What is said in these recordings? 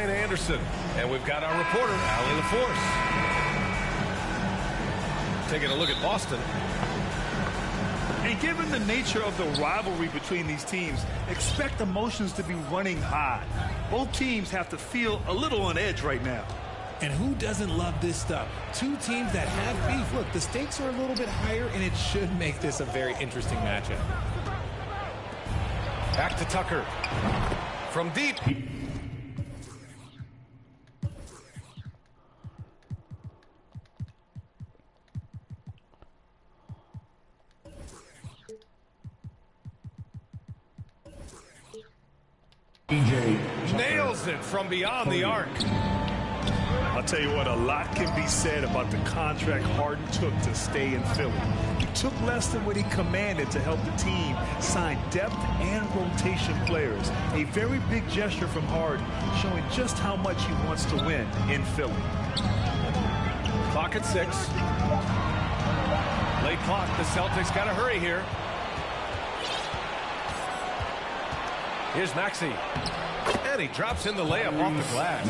Anderson, and we've got our reporter, Allie LaForce. Taking a look at Boston. And given the nature of the rivalry between these teams, expect emotions to be running high. Both teams have to feel a little on edge right now. And who doesn't love this stuff? Two teams that have beef. Look, the stakes are a little bit higher, and it should make this a very interesting matchup. Back to Tucker. From deep. Nails it from beyond the arc. I'll tell you what, a lot can be said about the contract Harden took to stay in Philly. He took less than what he commanded to help the team sign depth and rotation players. A very big gesture from Harden, showing just how much he wants to win in Philly. Clock at 6. Late clock. The Celtics got to hurry here. Here's Maxey. And he drops in the layup off the glass.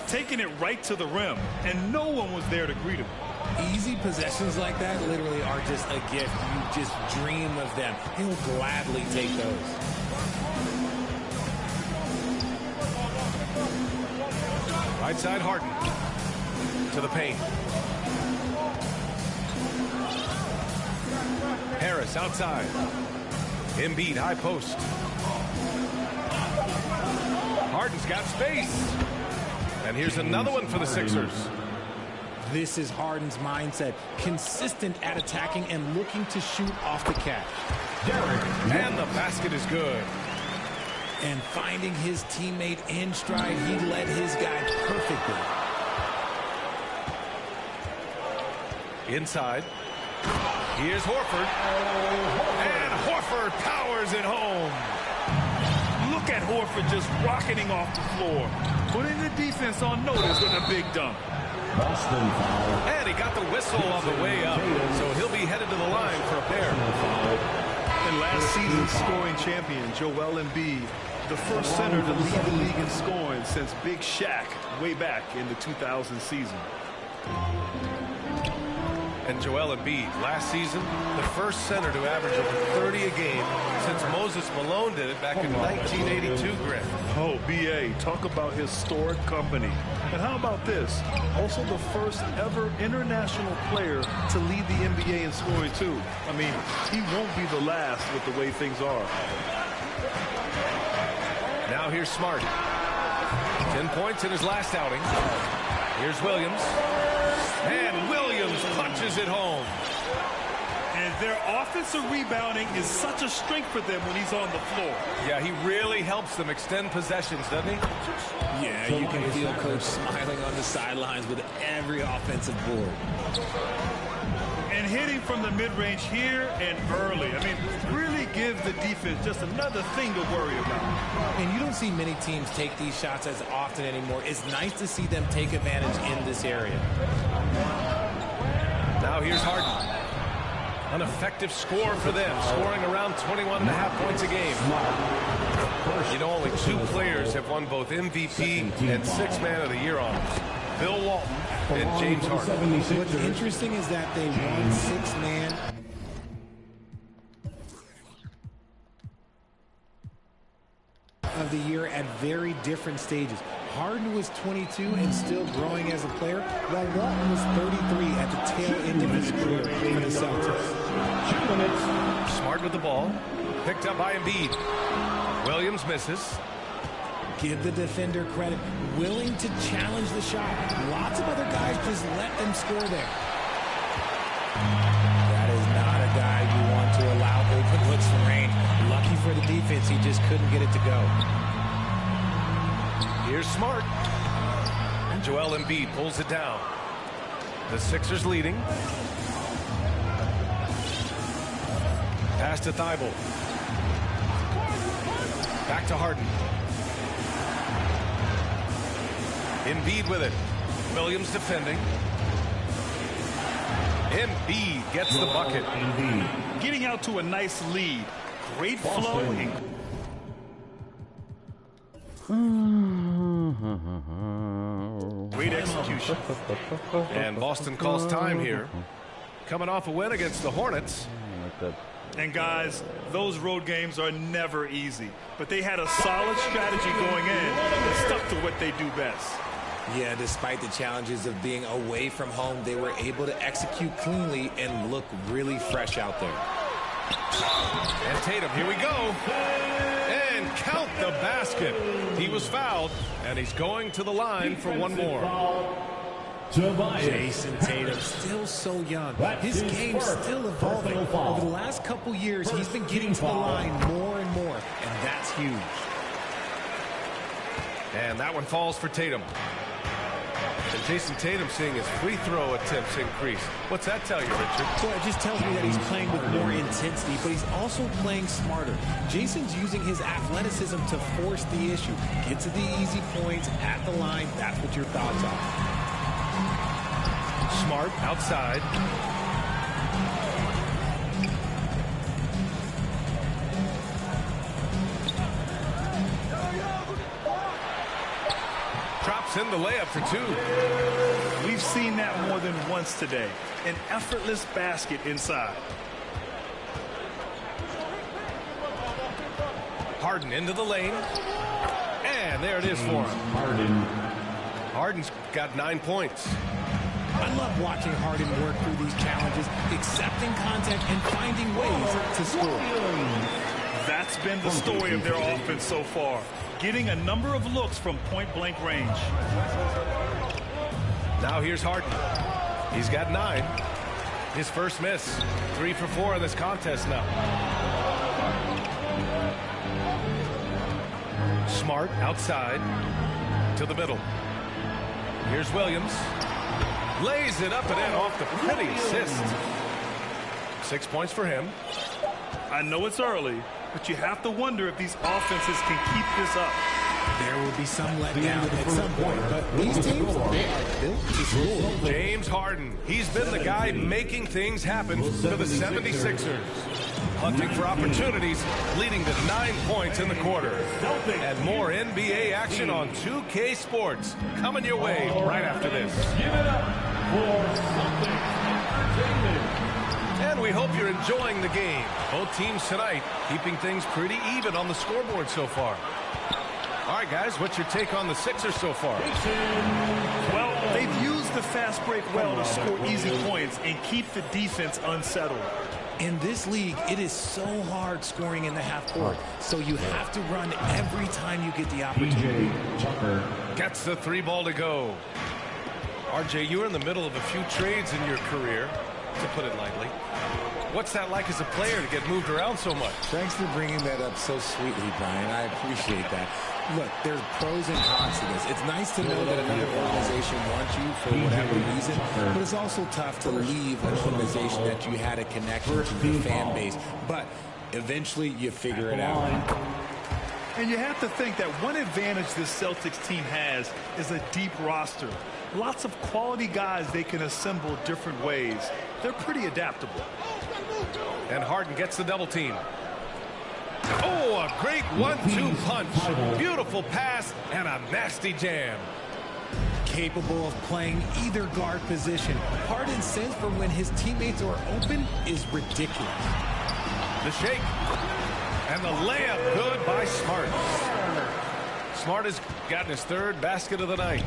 Taking it right to the rim, and no one was there to greet him. Easy possessions like that literally are just a gift. You just dream of them. He'll gladly take those. Right side Harden. To the paint. Harris outside. Embiid high post. Harden's got space. And here's another one for the Sixers. This is Harden's mindset. Consistent at attacking and looking to shoot off the catch. And the basket is good. And finding his teammate in stride, he led his guy perfectly. Inside. Here's Horford. And Horford powers it home. Look at Horford just rocketing off the floor, putting the defense on notice with a big dunk. Boston foul. And he got the whistle on the way up, so he'll be headed to the line for a pair. And last season's scoring champion, Joel Embiid, the first center to lead the league in scoring since Big Shaq way back in the 2000 season. And Joel Embiid, last season, the first center to average over 30 a game since Moses Malone did it back in 1982, Griff. Oh, B.A., talk about historic company. And how about this? Also the first ever international player to lead the NBA in scoring, too. I mean, he won't be the last with the way things are. Now here's Smart. 10 points in his last outing. Here's Williams. And Williams punches it home. And their offensive rebounding is such a strength for them when he's on the floor. Yeah, he really helps them extend possessions, doesn't he? Yeah, you can feel Coach smiling on the sidelines with every offensive board. And hitting from the mid-range here and early. I mean, really gives the defense just another thing to worry about. And you don't see many teams take these shots as often anymore. It's nice to see them take advantage in this area. Now here's Harden. An effective score for them, scoring around 21.5 points a game. You know, only 2 players have won both MVP and Sixth Man of the Year honors. Bill Walton and James Harden. What's interesting is that they won Sixth Man of the Year at very different stages. Harden was 22 and still growing as a player, while Walton was 33 at the tail end of his career for the Celtics. Smart with the ball. Picked up by Embiid. Williams misses. Give the defender credit. Willing to challenge the shot. Lots of other guys just let them score there. That is not a guy you want to allow open looks from range. Lucky for the defense, he just couldn't get it to go. Here's Smart. And Joel Embiid pulls it down. The Sixers leading. Pass to Thibault. Back to Harden. Embiid with it. Williams defending. Embiid gets the bucket. Getting out to a nice lead. Great flow. Great execution. And Boston calls time here. Coming off a win against the Hornets. And guys, those road games are never easy. But they had a solid strategy going in and stuck to what they do best. Yeah, despite the challenges of being away from home, they were able to execute cleanly and look really fresh out there. And Tatum, here we go. And count the basket. He was fouled, and he's going to the line for one more. Jason Tatum, still so young. His game's still evolving. Over the last couple years, he's been getting to the line more and more, and that's huge. And that one falls for Tatum. And Jason Tatum seeing his free throw attempts increase. What's that tell you, Richard? Well, it just tells me that he's playing with more intensity, but he's also playing smarter. Jason's using his athleticism to force the issue. Get to the easy points at the line. That's what your thoughts are. Smart outside. Drops in the layup for two. We've seen that more than once today. An effortless basket inside. Harden into the lane. And there it is for him. Harden's got 9 points. I love watching Harden work through these challenges, accepting contact and finding ways to score. That's been the story of their offense so far. Getting a number of looks from point-blank range. Now here's Harden. He's got 9. His first miss. 3 for 4 in this contest now. Smart outside to the middle. Here's Williams. Lays it up and in off the pretty assist. 6 points for him. I know it's early, but you have to wonder if these offenses can keep this up. There will be some letdown at some point, but these teams are built to score. James Harden. He's been the guy making things happen for the 76ers. Hunting for opportunities, leading to 9 points in the quarter. And more NBA action on 2K Sports coming your way right after this. Give it up for Celtics Entertainment. And we hope you're enjoying the game. Both teams tonight keeping things pretty even on the scoreboard so far. All right, guys, what's your take on the Sixers so far? Well, they've used the fast break well to score easy points and keep the defense unsettled. In this league, it is so hard scoring in the half court, so you have to run every time you get the opportunity. Gets the 3 ball to go. RJ, you were in the middle of a few trades in your career, to put it lightly. What's that like as a player to get moved around so much? Thanks for bringing that up so sweetly, Brian. I appreciate that. Look, there's pros and cons to this. It's nice to know that another organization wants you for whatever reason, but it's also tough to leave an organization that you had a connection to your fan base. But eventually, you figure it out. And you have to think that one advantage this Celtics team has is a deep roster. Lots of quality guys they can assemble different ways. They're pretty adaptable. And Harden gets the double team. Oh, a great 1-2 punch. Beautiful pass and a nasty jam. Capable of playing either guard position. Harden's sense for when his teammates are open is ridiculous. The shake. And the layup good by Smart. Smart has gotten his 3rd basket of the night.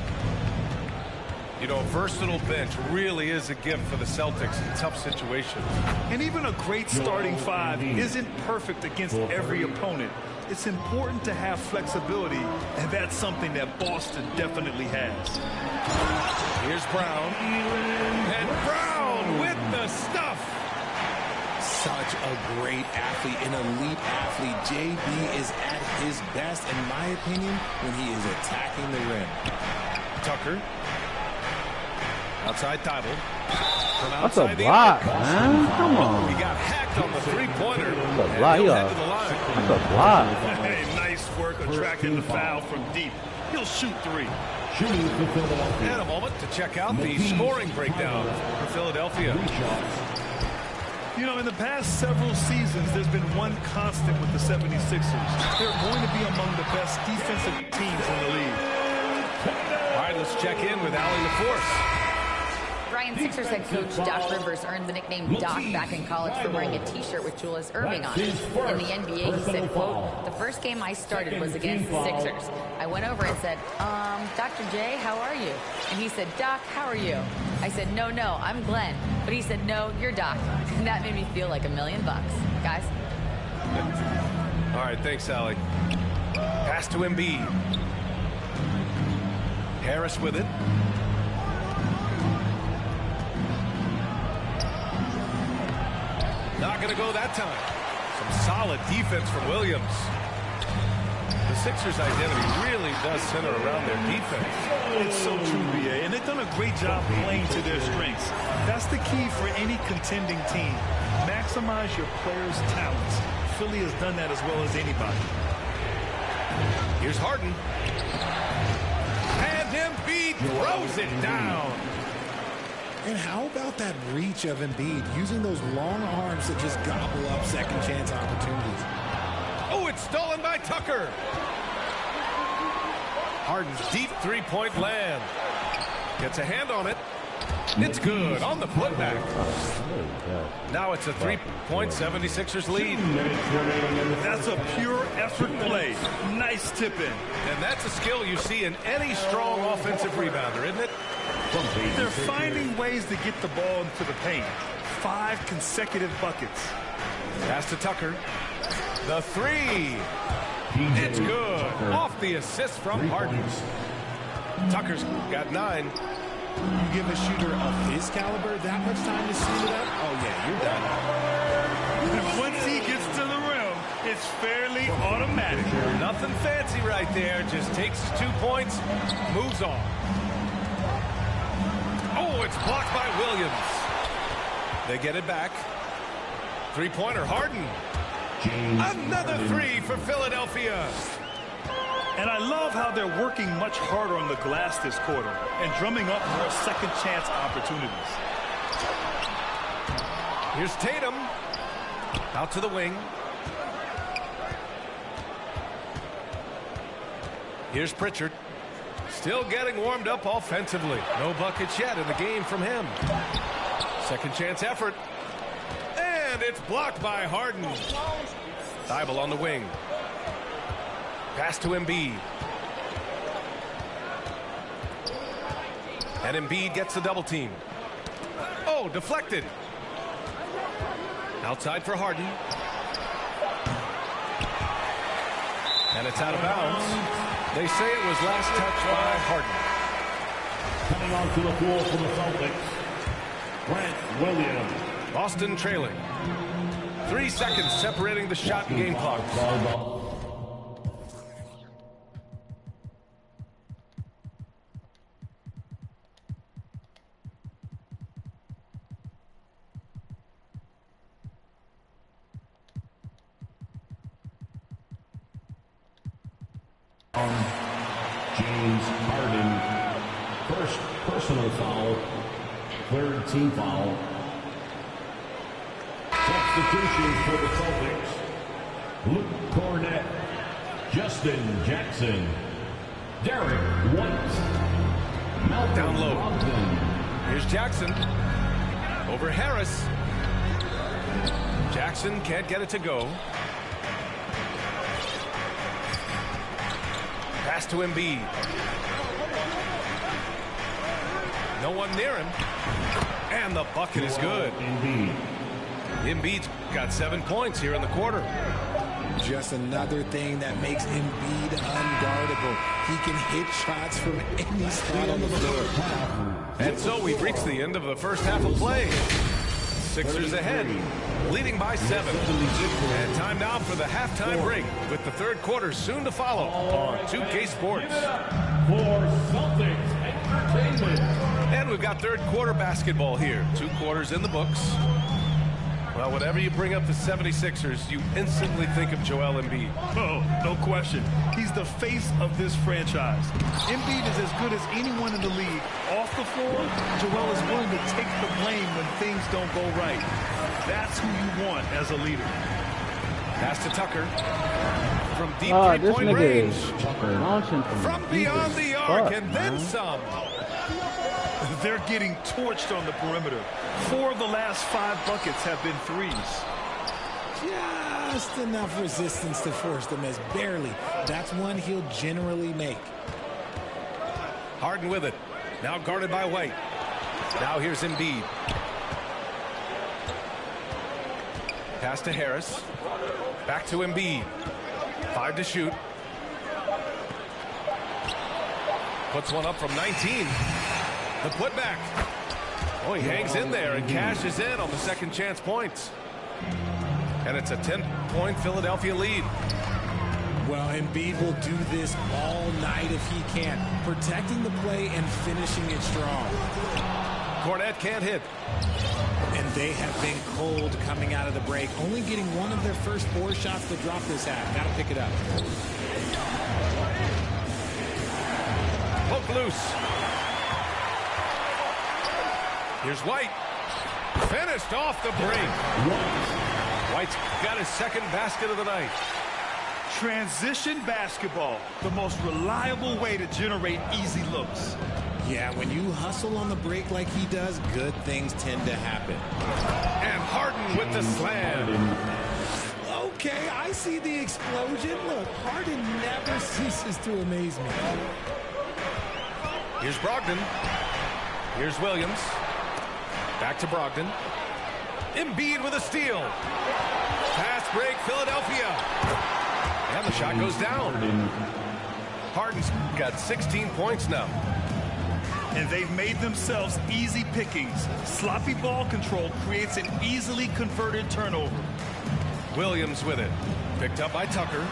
You know, a versatile bench really is a gift for the Celtics in tough situations. And even a great starting 5 isn't perfect against every opponent. It's important to have flexibility, and that's something that Boston definitely has. Here's Brown. And Brown with the stuff. Such a great athlete, an elite athlete. JB is at his best, in my opinion, when he is attacking the rim. Tucker. Outside Thibault. That's a block, man. Come on. He got hacked on the 3-pointer. And he'll head to the line. That's a block. Hey, nice work attracting the foul from deep. He'll shoot three. And a moment to check out the scoring breakdown for Philadelphia. You know, in the past several seasons, there's been one constant with the 76ers. They're going to be among the best defensive teams in the league. All right, let's check in with Allie LaForce. Ryan, Sixers head coach Doc Rivers earned the nickname Doc back in college for wearing a T-shirt with Julius Erving on it. In the NBA, he said, quote, "The first game I started was against the Sixers. I went over and said, Dr. J, how are you?" And he said, "Doc, how are you?" I said, no, I'm Glenn." But he said, "No, you're Doc." And that made me feel like $1 million. Guys? All right, thanks, Allie. Pass to Embiid. Harris with it. Not going to go that time. Some solid defense from Williams. The Sixers' identity really does center around their defense. It's so true, B.A., and they've done a great job playing to their strengths. That's the key for any contending team. Maximize your players' talents. Philly has done that as well as anybody. Here's Harden. And Embiid throws it down. And how about that reach of Embiid, using those long arms to just gobble up second chance opportunities? Oh, it's stolen by Tucker. Harden's deep three-point land. Gets a hand on it. It's good on the putback. Now it's a 3-point 76ers lead. That's a pure effort play. Nice tip in. And that's a skill you see in any strong offensive rebounder, isn't it? They're finding ways to get the ball into the paint. 5 consecutive buckets. Pass to Tucker. The three. It's good. Off the assist from Harden. Tucker's got 9. You give a shooter of his caliber that much time to suit it up? Oh, yeah, you're done. And once he gets to the rim, it's fairly automatic. Nothing fancy right there. Just takes his 2 points, moves on. Oh, it's blocked by Williams. They get it back. Three-pointer, Harden. Another three for Philadelphia. And I love how they're working much harder on the glass this quarter and drumming up more second chance opportunities. Here's Tatum. Out to the wing. Here's Pritchard. Still getting warmed up offensively. No buckets yet in the game from him. Second chance effort. And it's blocked by Harden. Thibault on the wing. Pass to Embiid. And Embiid gets the double team. Oh, deflected. Outside for Harden. And it's out of bounds. They say it was last touch by Harden. Coming onto the floor for the Celtics, Grant Williams. Boston trailing. 3 seconds separating the shot and game clock. James Harden, first personal foul, third team foul. Substitutions for the Celtics: Luke Cornett, Justin Jackson, Derek White, Malcolm Down low. Brogdon. Here's Jackson. Over Harris. Jackson can't get it to go. Pass to Embiid. No one near him. And the bucket is good. Embiid's got 7 points here in the quarter. Just another thing that makes Embiid unguardable. He can hit shots from any spot on the floor. And so we've reached the end of the first half of play. Sixers ahead, leading by 7. And time now for the halftime break, with the third quarter soon to follow on 2K Sports. For Celtics Entertainment. And we've got third quarter basketball here. 2 quarters in the books. Well, whenever you bring up the 76ers, you instantly think of Joel Embiid. Oh, no question. He's the face of this franchise. Embiid is as good as anyone in the league. Off the floor, Joel is willing to take the blame when things don't go right. That's who you want as a leader. Pass to Tucker. From deep three-point range. From beyond the arc and then some. They're getting torched on the perimeter. 4 of the last 5 buckets have been threes. Just enough resistance to force them as barely. That's one he'll generally make. Harden with it. Now guarded by White. Now here's Embiid. Pass to Harris. Back to Embiid. 5 to shoot. Puts one up from 19. The putback. Oh, he hangs in there and cashes in on the second chance points. And it's a 10-point Philadelphia lead. Well, Embiid will do this all night if he can. Protecting the play and finishing it strong. Cornette can't hit. And they have been cold coming out of the break. Only getting one of their first 4 shots to drop this half. Got to pick it up. Poke loose. Here's White. Finished off the break. White's got his second basket of the night. Transition basketball, the most reliable way to generate easy looks. Yeah, when you hustle on the break like he does, good things tend to happen. And Harden with the slam. Okay, I see the explosion. Look, Harden never ceases to amaze me. Here's Brogdon. Here's Williams. Back to Brogdon. Embiid with a steal. Fast break, Philadelphia. And the shot goes down. Harden's got 16 points now. And they've made themselves easy pickings. Sloppy ball control creates an easily converted turnover. Williams with it. Picked up by Tucker.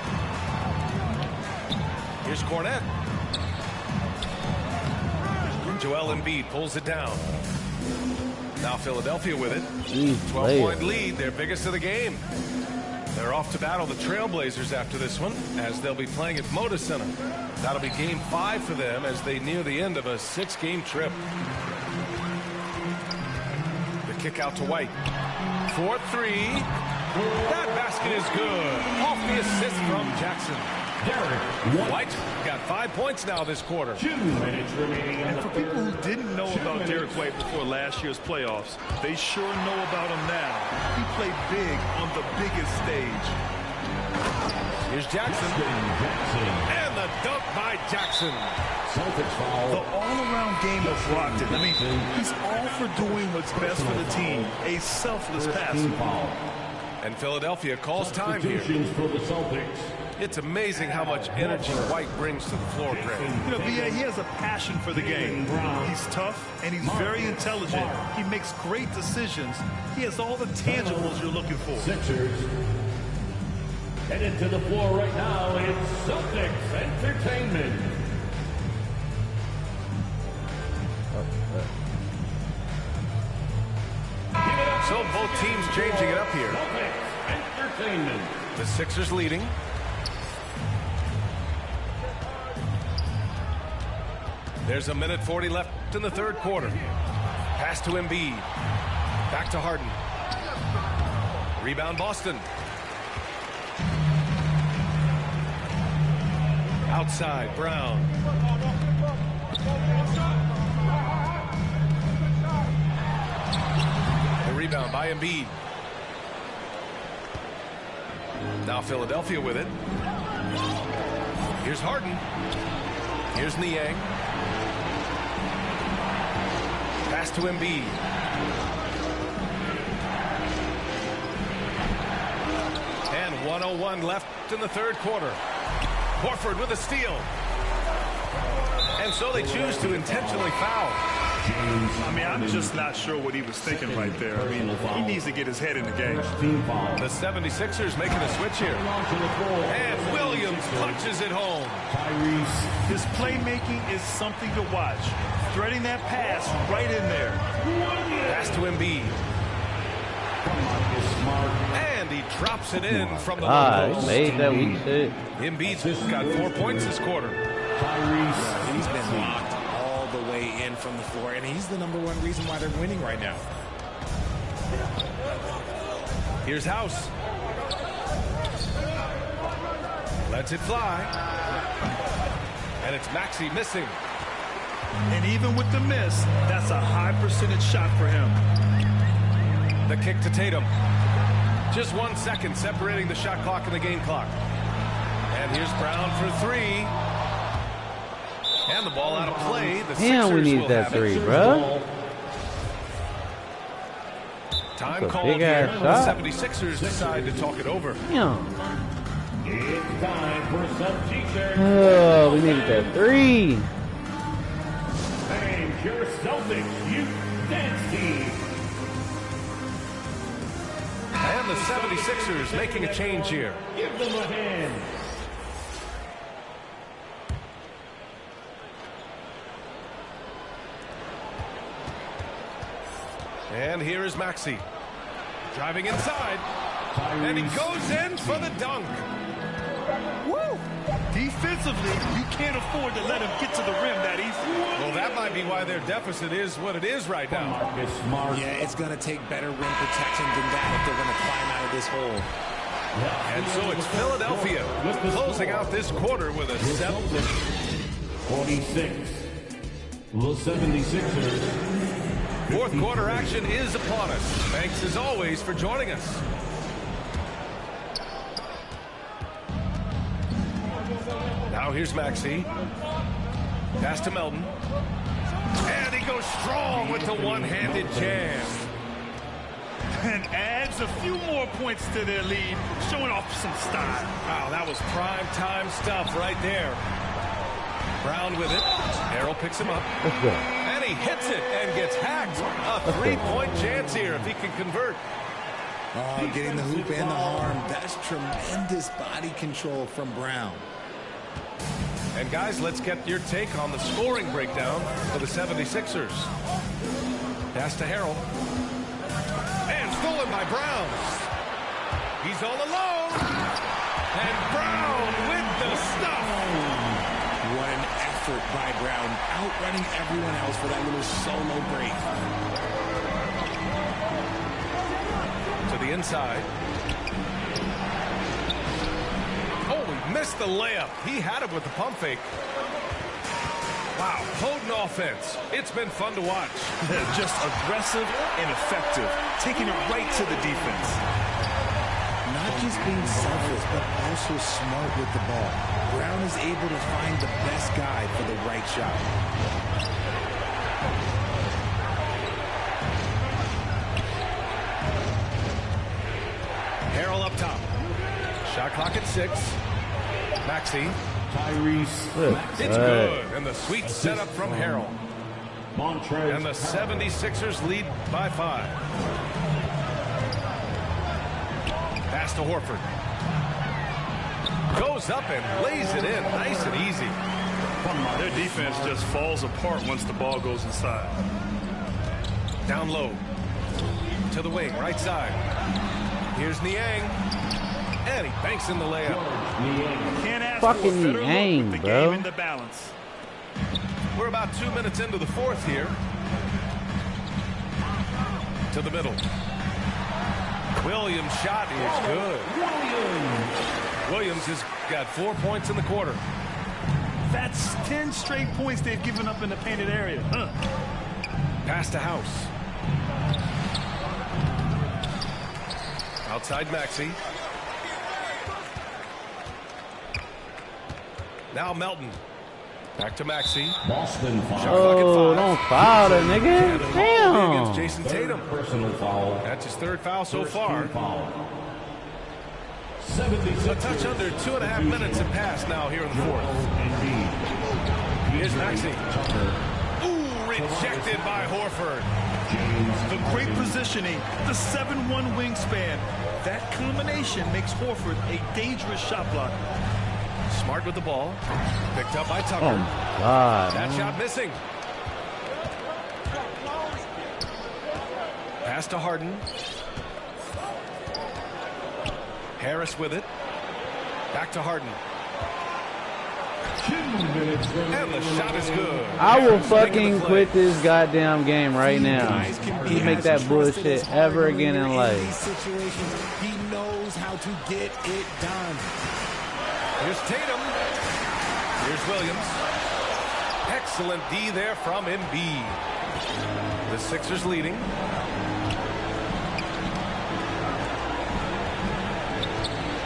Here's Cornette. Joel Embiid pulls it down. Now Philadelphia with it. 12-point lead, their biggest of the game. They're off to battle the Trailblazers after this one, as they'll be playing at Moda Center. That'll be game 5 for them as they near the end of a 6-game trip. The kick out to White. 4-3. That basket is good. Off the assist from Jackson. White got 5 points now this quarter. 2 minutes remaining. And for people who didn't know about Derek White before last year's playoffs, they sure know about him now. He played big on the biggest stage. Here's Jackson. And the dunk by Jackson. The all-around game of Brogdon. I mean, he's all for doing what's best for the team. A selfless passer. And Philadelphia calls time here. For the Celtics. It's amazing how much energy White brings to the floor, Greg. You know, B.A., he has a passion for the game. He's tough, and he's very intelligent. He makes great decisions. He has all the tangibles you're looking for. Sixers. Headed to the floor right now, it's Celtics Entertainment. So both teams changing it up here. Celtics Entertainment. The Sixers leading. There's 1:40 left in the third quarter. Pass to Embiid. Back to Harden. Rebound Boston. Outside, Brown. The rebound by Embiid. Now Philadelphia with it. Here's Harden. Here's Niang. Pass to Embiid. And 1:01 left in the third quarter. Horford with a steal. And so they choose to intentionally foul. I mean, I'm just not sure what he was thinking right there. I mean, he needs to get his head in the game. The 76ers making a switch here. And Williams punches it home. His playmaking is something to watch. Threading that pass right in there. Pass to Embiid. And he drops it in from the low post. Made that weak shit. Embiid's got 4 points this quarter. He's been locked all the way in from the floor, and he's the #1 reason why they're winning right now. Here's House. Lets it fly. And it's Maxey missing. And even with the miss, that's a high percentage shot for him. The kick to Tatum. Just 1 second separating the shot clock and the game clock. And here's Brown for 3. And the ball out of play. The Damn, we need that 3, bro. Time called here. The 76ers decide to talk it over. Yeah. It's time for some teachers. Oh, we needed that 3. And your Celtics Youth Dance Team. And the 76ers making a change here. Give them a hand. And here is Maxey. Driving inside. And he goes in for the dunk. Woo! Defensively, you can't afford to let him get to the rim that easy. Well, that might be why their deficit is what it is right now. Yeah, it's going to take better rim protection than that if they're going to climb out of this hole. And so it's Philadelphia closing out this quarter with a 46. The 76ers. Fourth quarter action is upon us. Thanks as always for joining us. Now here's Maxey. Pass to Melton. And he goes strong with the one-handed jam. And adds a few more points to their lead, showing off some style. Wow, that was prime time stuff right there. Brown with it. Harrell picks him up. Let's go. And he hits it and gets hacked. A three-point chance here if he can convert. Oh, getting the hoop and the arm. That's tremendous body control from Brown. And guys, let's get your take on the scoring breakdown for the 76ers. Pass to Harrell. And stolen by Brown. He's all alone. And Brown with the stuff. What an effort by Brown, outrunning everyone else for that little solo break. To the inside. Oh, he missed the layup. He had it with the pump fake. Wow, potent offense. It's been fun to watch. Just aggressive and effective, taking it right to the defense. Not just being selfless, but also smart with the ball. Brown is able to find the best guy for the right shot. Harrell up top. Shot clock at 6. Maxey. Tyrese. It's good. And the sweet setup from Harrell. Montrez. And the 76ers lead by 5. Pass to Horford. Goes up and lays it in nice and easy. Their defense just falls apart once the ball goes inside. Down low. To the wing, right side. Here's Niang. And he banks in the layup. Can't ask Fucking for a better Niang, look with the bro. game in the balance. We're about 2 minutes into the fourth here. To the middle. Williams' shot is good. Williams has got 4 points in the quarter. That's 10 straight points they've given up in the painted area. Pass to House. Outside Maxey. Now Melton. Back to Maxey. Boston foul. Oh, don't foul that nigga. Against Damn. Jason Tatum. Personal foul. That's his 3rd foul so far. Foul. A touch under 2.5 minutes have passed now here in the fourth. Here's Maxey. Ooh, rejected by Horford. The great positioning, the 7-1 wingspan. That combination makes Horford a dangerous shot blocker. Smart with the ball. Picked up by Tucker. Oh, my God. That shot missing. Pass to Harden. Harris with it. Back to Harden. And the shot is good. I will fucking quit this goddamn game right now. He make that bullshit ever again in life. He knows how to get it done. Here's Tatum. Here's Williams. Excellent D there from Embiid. The Sixers leading.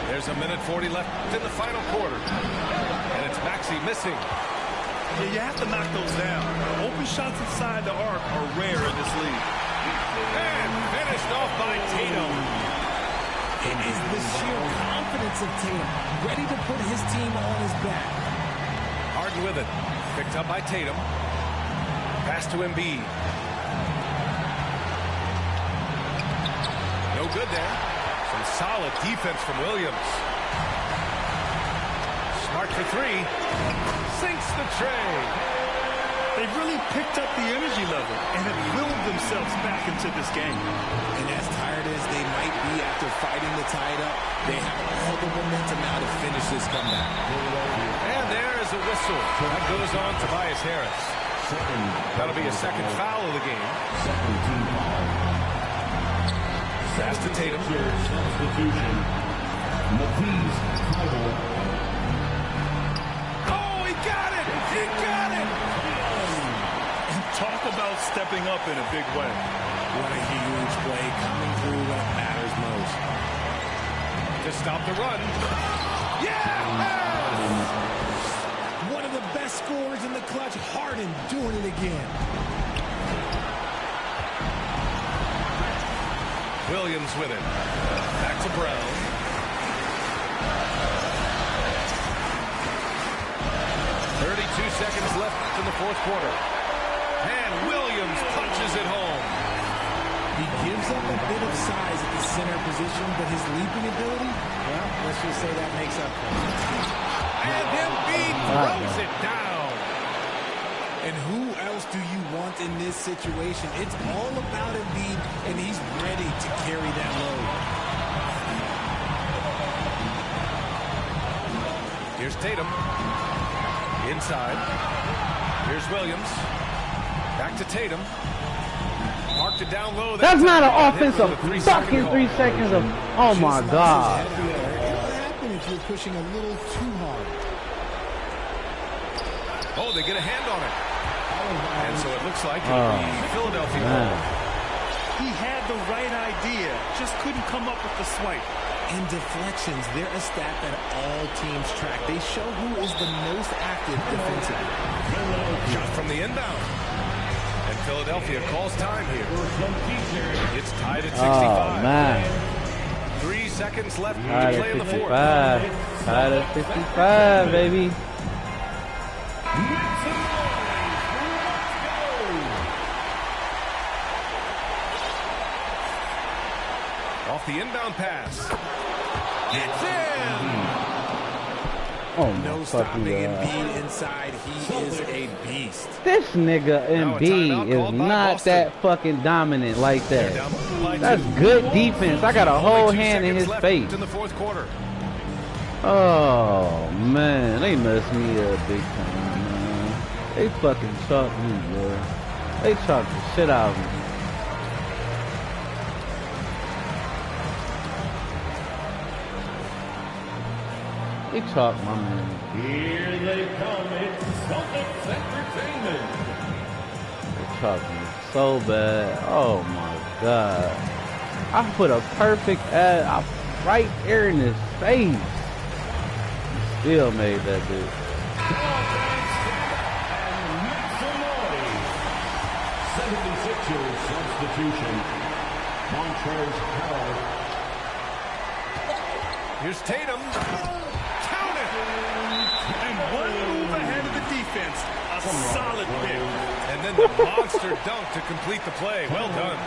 There's a minute 40 left in the final quarter. And it's Maxey missing. Yeah, you have to knock those down. Open shots inside the arc are rare in this league. And finished off by Tatum. It is the sheer confidence of Tatum, ready to put his team on his back. Harden with it. Picked up by Tatum. Pass to Embiid. No good there. Some solid defense from Williams. Smart for three. Sinks the tray. They've really picked up the energy level and have willed themselves back into this game. And as tired as they might be after fighting the tie up, they have all the momentum now to finish this comeback. And there is a whistle. That goes on Tobias Harris. That'll be a second foul of the game. Pass to Tatum. Oh, he got it! He got it! And talk about stepping up in a big way. What a huge play coming through when it matters most. To stop the run. Yeah! One of the best scorers in the clutch, Harden doing it again. Williams with it. Back to Brown. Seconds left in the fourth quarter. And Williams punches it home. He gives up a bit of size at the center position, but his leaping ability, well, let's just say that makes up for it. And Embiid throws it down. And who else do you want in this situation? It's all about Embiid, and he's ready to carry that load. Here's Tatum. Inside. Here's Williams. Back to Tatum. Marked it down low. That's not an offensive fucking 3 seconds of... Oh, my God. It would happen if you're pushing a little too hard. Oh, they get a hand on it. And so it looks like it'll be Philadelphia. He had the right idea, just couldn't come up with the swipe. In deflections, they're a stat that all teams track. They show who is the most active defensively. Shot from the inbound. And Philadelphia calls time here. It's tied at 65. Oh, man. 3 seconds left to Tied play in the at fourth. 55. Tied at 55, baby. Off the inbound pass. It's in! Oh, No stopping Embiid inside. He is a beast. This nigga Embiid is not that fucking dominant like that. That's good defense. I got a whole hand in his face. In the fourth quarter. Oh, man. They messed me up big time, man. They fucking chalked me, bro. They chalked the shit out of me. They chalked my man. Here they come. It's Celtics Entertainment. They chalked me so bad. Oh, my God. I put a perfect ad right there in his face. He still made that bitch. And make some noise. 76ers substitution. Montrezl Harrell. Here's Tatum. Count it! And one move ahead of the defense. A solid pick. And then the monster dunk to complete the play. Well done.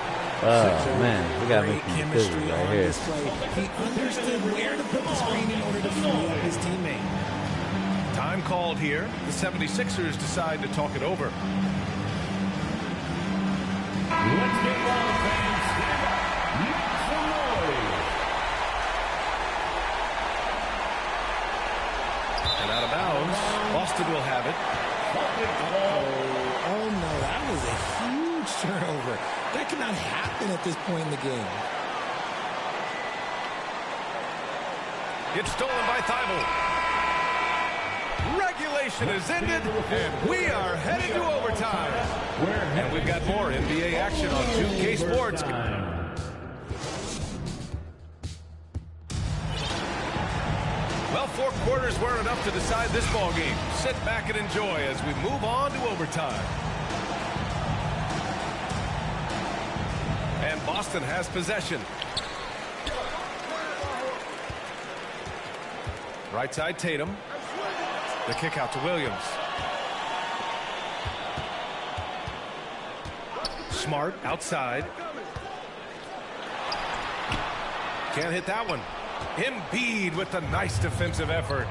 Oh, man. We got to make Great some chemistry decisions right on here. display. He understood where to put the screen in order to free up his teammate. Time called here. The 76ers decide to talk it over. Let's get loud, fans. Stand up. Make some noise. And out of bounds. Boston will have it. Oh no, that was a huge turnover. That cannot happen at this point in the game. It's stolen by Thibault. Regulation is ended, and we are headed to overtime. And we've got more NBA action on 2K Sports. Well, 4 quarters weren't enough to decide this ball game. Sit back and enjoy as we move on to overtime. And Boston has possession. Right side Tatum. The kick out to Williams. Smart outside. Can't hit that one. Embiid with the nice defensive effort.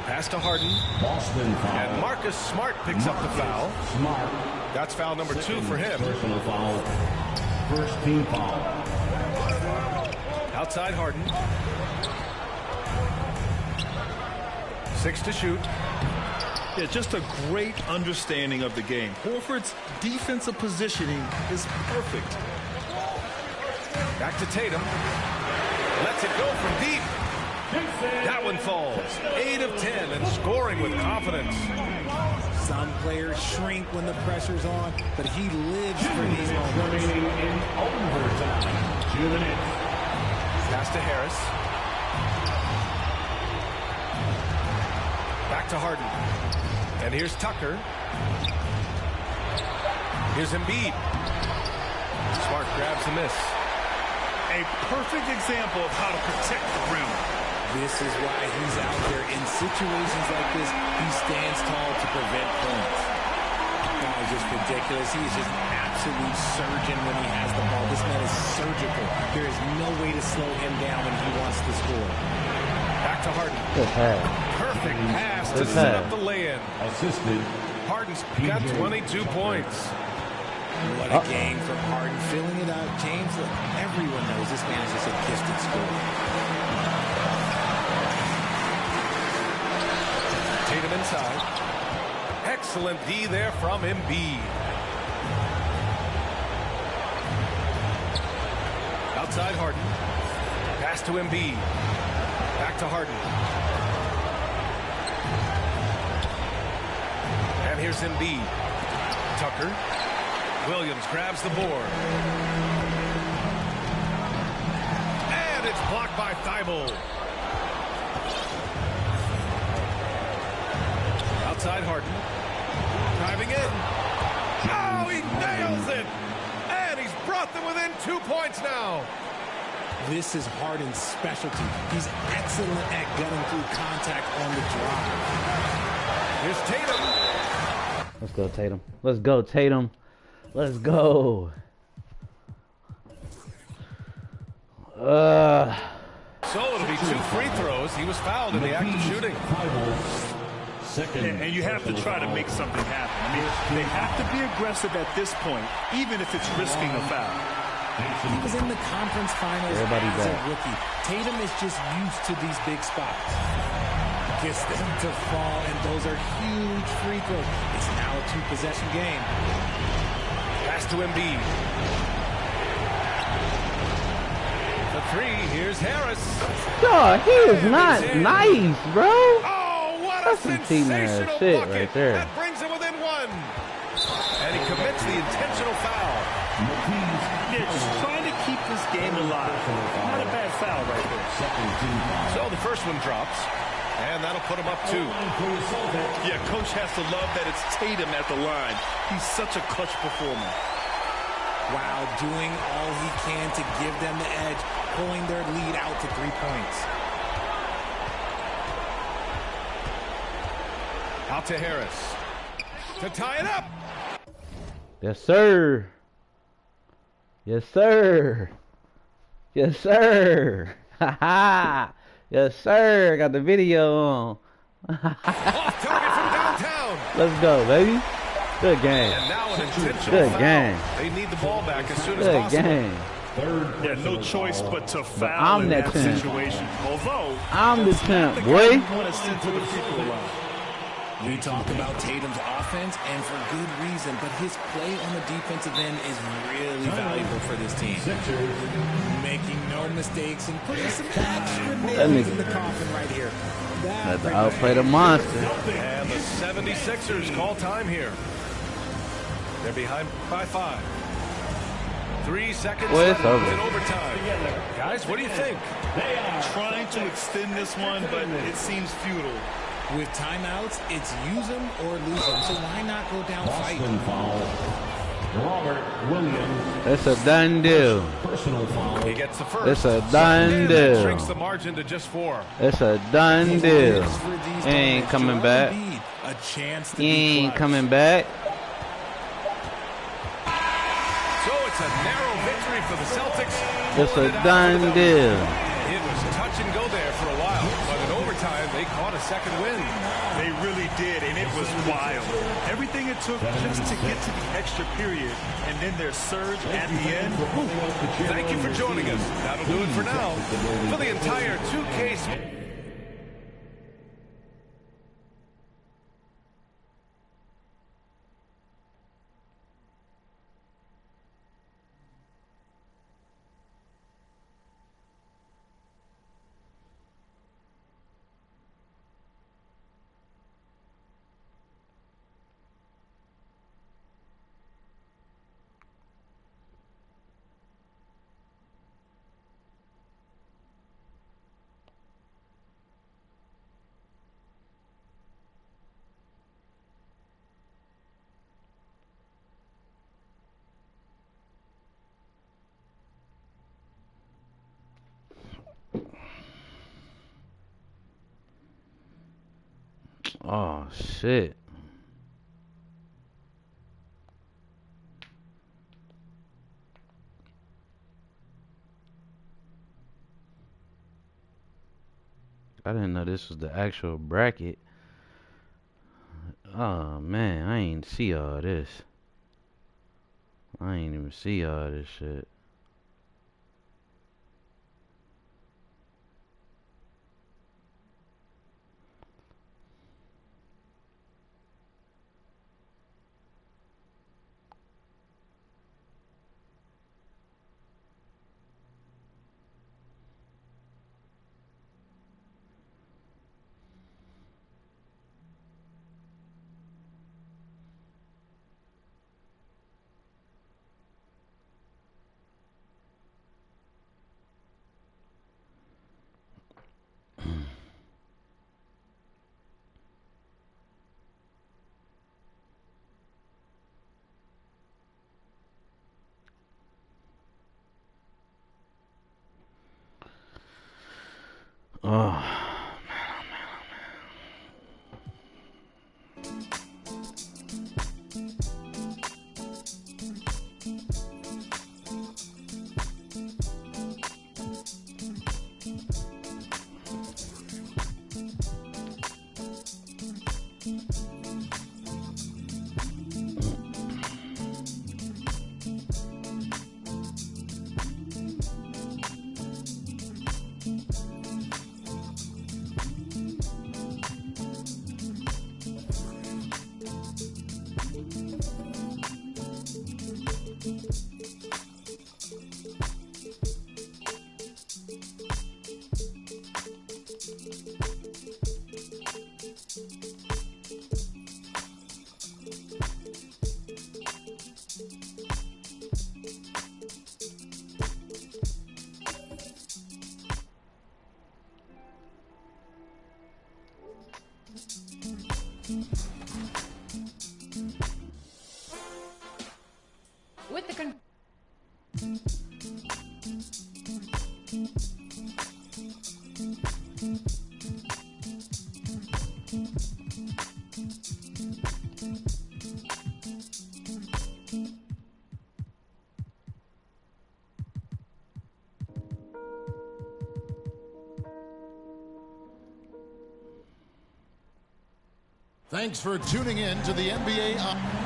Pass to Harden. Boston foul. And Marcus Smart picks up the foul. Smart. That's foul number 2 for him. Personal foul. First team foul. Outside Harden. 6 to shoot. Yeah, just a great understanding of the game. Horford's defensive positioning is perfect. Back to Tatum. Lets it go from deep. That one falls. 8 of 10 and scoring with confidence. Some players shrink when the pressure's on, but he lives for these moments. In overtime. 2 minutes. Pass to Harris. Back to Harden. And here's Tucker. Here's Embiid. Smart grabs a miss. A perfect example of how to protect the rim. This is why he's out there. In situations like this, he stands tall to prevent points. That is just ridiculous. He is just an absolute surgeon when he has the ball. This man is surgical. There is no way to slow him down when he wants to score. Back to Harden. Good pass. Perfect pass to set up the lay-in. Assisted. Harden's got 22 points. What a game from Harden. Filling it out. James, look, everyone knows this man is just a gifted scorer. Tatum inside. Excellent D there from Embiid. Outside Harden. Pass to Embiid. Back to Harden. And here's Embiid. Tucker. Williams grabs the board. And it's blocked by Thibault. Outside Harden. Driving in. Oh, he nails it! And he's brought them within 2 points now. This is Harden's specialty. He's excellent at getting through contact on the drive. Here's Tatum. Let's go, Tatum. Let's go, Tatum. Let's go. So it'll be 2 free throws. He was fouled in the act of shooting. And you have to try to make something happen. I mean, they have to be aggressive at this point, even if it's risking a foul. He was in the conference finals as a rookie. Tatum is just used to these big spots. Gets them to fall, and those are huge free throws. It's now a 2-possession game. Pass to Embiid. The 3, here's Harris. Dog, he is not nice, bro. Oh, what a That's some sensational shit bucket. right there. That brings him within 1. And he commits the intentional foul. Yeah, just trying to keep this game alive. Not a bad foul right there. So the first one drops. And that'll put him up 2. Yeah, coach has to love that it's Tatum at the line. He's such a clutch performer. While doing all he can to give them the edge, pulling their lead out to 3 points. Out to Harris. To tie it up. Yes, sir. Yes, sir. Yes, sir. Ha ha. Yes, sir. Got the video on. Off target from downtown. Let's go, baby. Good game. And now an intentional Good foul. game. They need the ball back as soon as Good possible. game. Yeah, no choice but to foul I'm in that that pimp. situation. Although, I'm the that's not pimp, the boy. guy you want to send to the free throw line. We talk about Tatum's offense, and for good reason, but his play on the defensive end is really valuable for this team. Making no mistakes and putting some extra nails in the coffin right here. Had to outplay the monster. And the 76ers call time here. They're behind by 5. 3 seconds Well, it's left over. in overtime. Guys, what do you think? Trying to extend this one, but it seems futile. With timeouts, it's use them or lose them, so why not go down fighting? Foul. Robert Williams. It's a done deal. Personal foul. He gets the first. It's a done And that shrinks deal. the margin to just 4. It's a done deal. He ain't coming back. A chance to He be ain't clutch. coming back. So it's a narrow victory for the Celtics. It's Pulling a it out done for the deal. It was touch and go there for a while, but in overtime they caught a second win. They really did, and it was wild. Everything it took just to get to the extra period, and then their surge at the end. Thank you for joining us. That'll do it for now. For the entire 2K. Oh, shit. I didn't know this was the actual bracket. Oh, man. I ain't see all this. I ain't even see all this shit. Oh. With the Thanks for tuning in to the NBA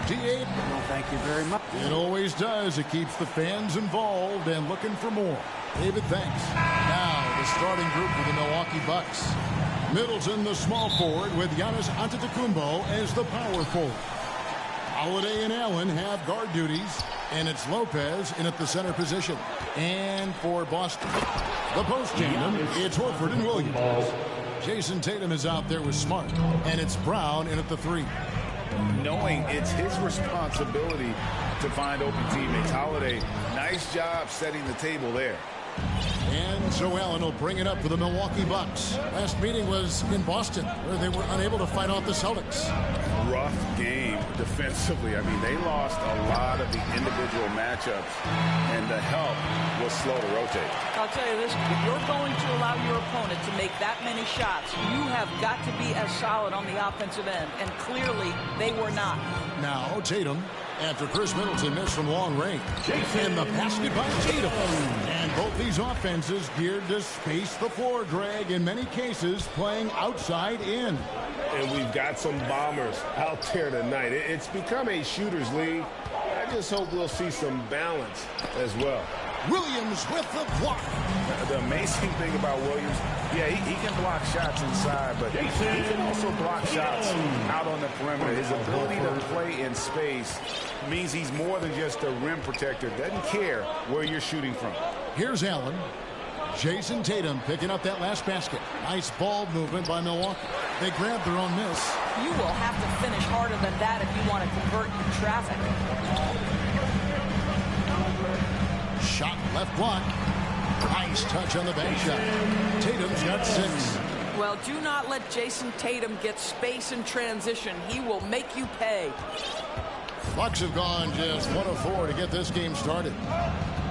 GA. Well, thank you very much. It always does. It keeps the fans involved and looking for more. David, thanks. Now, the starting group for the Milwaukee Bucks. Middleton, the small forward, with Giannis Antetokounmpo as the power forward. Holiday and Allen have guard duties, and it's Lopez in at the center position. And for Boston, the post tandem, it's Horford and Williams. Jason Tatum is out there with Smart, and it's Brown in at the 3. Knowing it's his responsibility to find open teammates. Holiday, nice job setting the table there. And so Allen will bring it up for the Milwaukee Bucks. Last meeting was in Boston, where they were unable to fight off the Celtics. Rough game defensively. I mean, they lost a lot of the individual matchups, and the help was slow to rotate. I'll tell you this, if you're going to allow your opponent to make that many shots, you have got to be as solid on the offensive end, and clearly they were not. Now Tatum, after Chris Middleton missed from long range. And the basket by Tatum. And both these offenses geared to space the floor, Greg, in many cases playing outside in. And we've got some bombers out there tonight. It's become a shooter's league. I just hope we'll see some balance as well. Williams with the block. The amazing thing about Williams, yeah, he can block shots inside, but he can also block shots out on the perimeter. His ability to play in space means he's more than just a rim protector. Doesn't care where you're shooting from. Here's Allen. Jason Tatum picking up that last basket. Nice ball movement by Milwaukee. They grabbed their own miss. You will have to finish harder than that if you want to convert in traffic. Shot left block. Nice touch on the bank shot. Tatum's got 6. Well, do not let Jason Tatum get space in transition. He will make you pay. Bucks have gone just 1 of 4 to get this game started.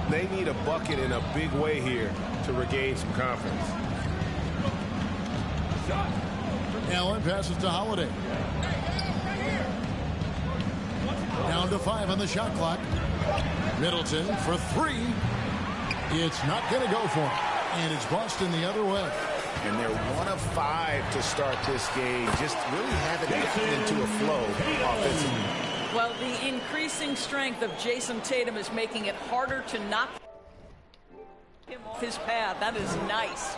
They need a bucket in a big way here to regain some confidence. Allen passes to Holiday. Down to 5 on the shot clock. Middleton for 3. It's not going to go for him. And it's Boston the other way. And they're 1 of 5 to start this game. Just really haven't gotten into a flow offensively. Well, the increasing strength of Jason Tatum is making it harder to knock him off his path. That is nice.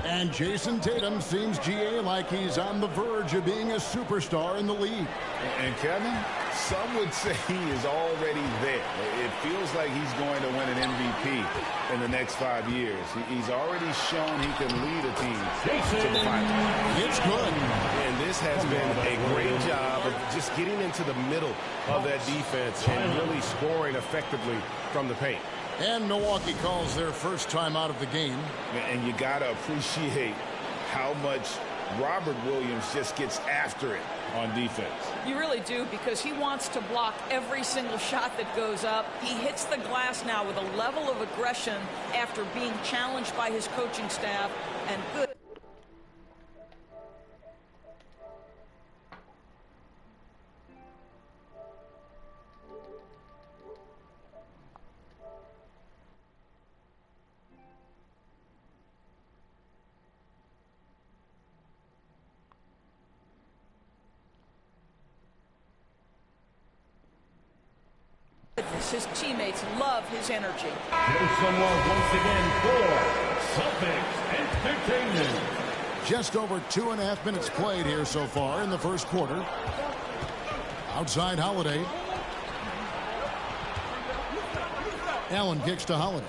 And Jason Tatum seems, GA, like he's on the verge of being a superstar in the league. And Kevin, some would say he is already there. It feels like he's going to win an MVP in the next 5 years. He's already shown he can lead a team to the finals. It's good. And this has been a great job of just getting into the middle of that defense and really scoring effectively from the paint. And Milwaukee calls their first time out of the game. And you got to appreciate how much Robert Williams just gets after it on defense. You really do, because he wants to block every single shot that goes up. He hits the glass now with a level of aggression after being challenged by his coaching staff, and good. His teammates love his energy. Here's some love once again for Celtics Entertainment. Just over 2.5 minutes played here so far in the first quarter. Outside Holiday. Allen kicks to Holiday.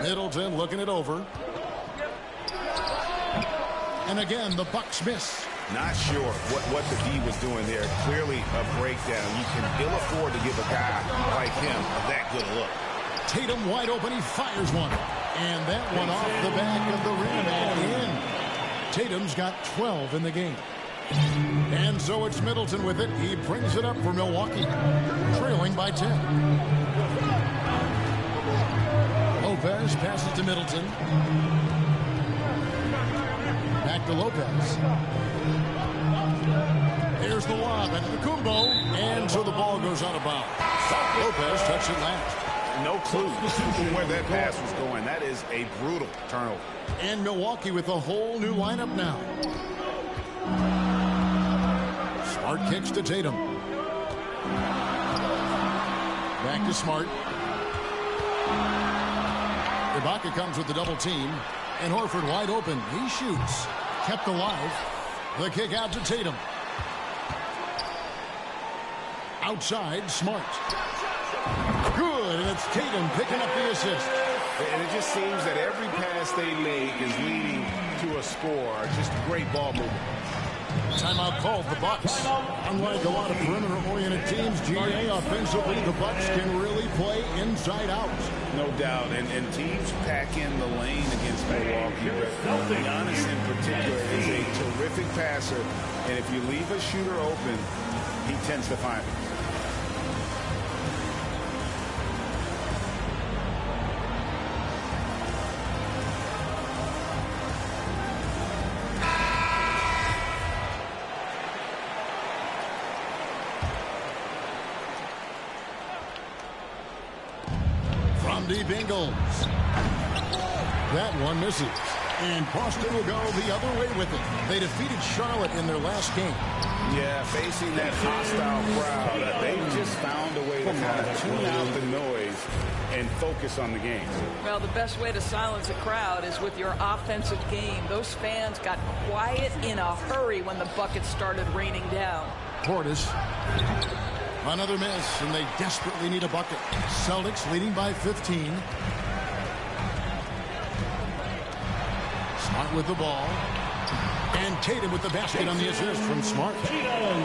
Middleton looking it over. And again, the Bucks miss. Not sure what the D was doing there. Clearly a breakdown. You can ill afford to give a guy like him that good a look. Tatum wide open. He fires one. And that one off the back of the rim and in. Tatum's got 12 in the game. And so it's Middleton with it. He brings it up for Milwaukee. Trailing by 10. Lopez passes to Middleton. Back to Lopez. There's the lob into the Kumbo, and so the ball goes out of bounds. Lopez touched it last. No clue where that pass was going. That is a brutal turnover. And Milwaukee with a whole new lineup now. Smart kicks to Tatum. Back to Smart. Ibaka comes with the double team. And Horford wide open. He shoots. Kept alive. The kick out to Tatum. Outside, Smart. Good, and it's Tatum picking up the assist. And it just seems that every pass they make is leading to a score. Just great ball movement. Timeout called the Bucks. Unlike a lot of perimeter-oriented teams, GA offensively, the Bucks can really play inside out. No doubt, and teams pack in the lane against Milwaukee. But Giannis in particular is a terrific passer, and if you leave a shooter open, he tends to find it. Deep Ingles. That one misses. And Boston will go the other way with it. They defeated Charlotte in their last game. Yeah, facing that hostile crowd, they just found a way to kind of tune out the noise and focus on the game. Well, the best way to silence a crowd is with your offensive game. Those fans got quiet in a hurry when the buckets started raining down. Portis. Another miss, and they desperately need a bucket. Celtics leading by 15. Smart with the ball. And Tatum with the basket on the assist from Smart.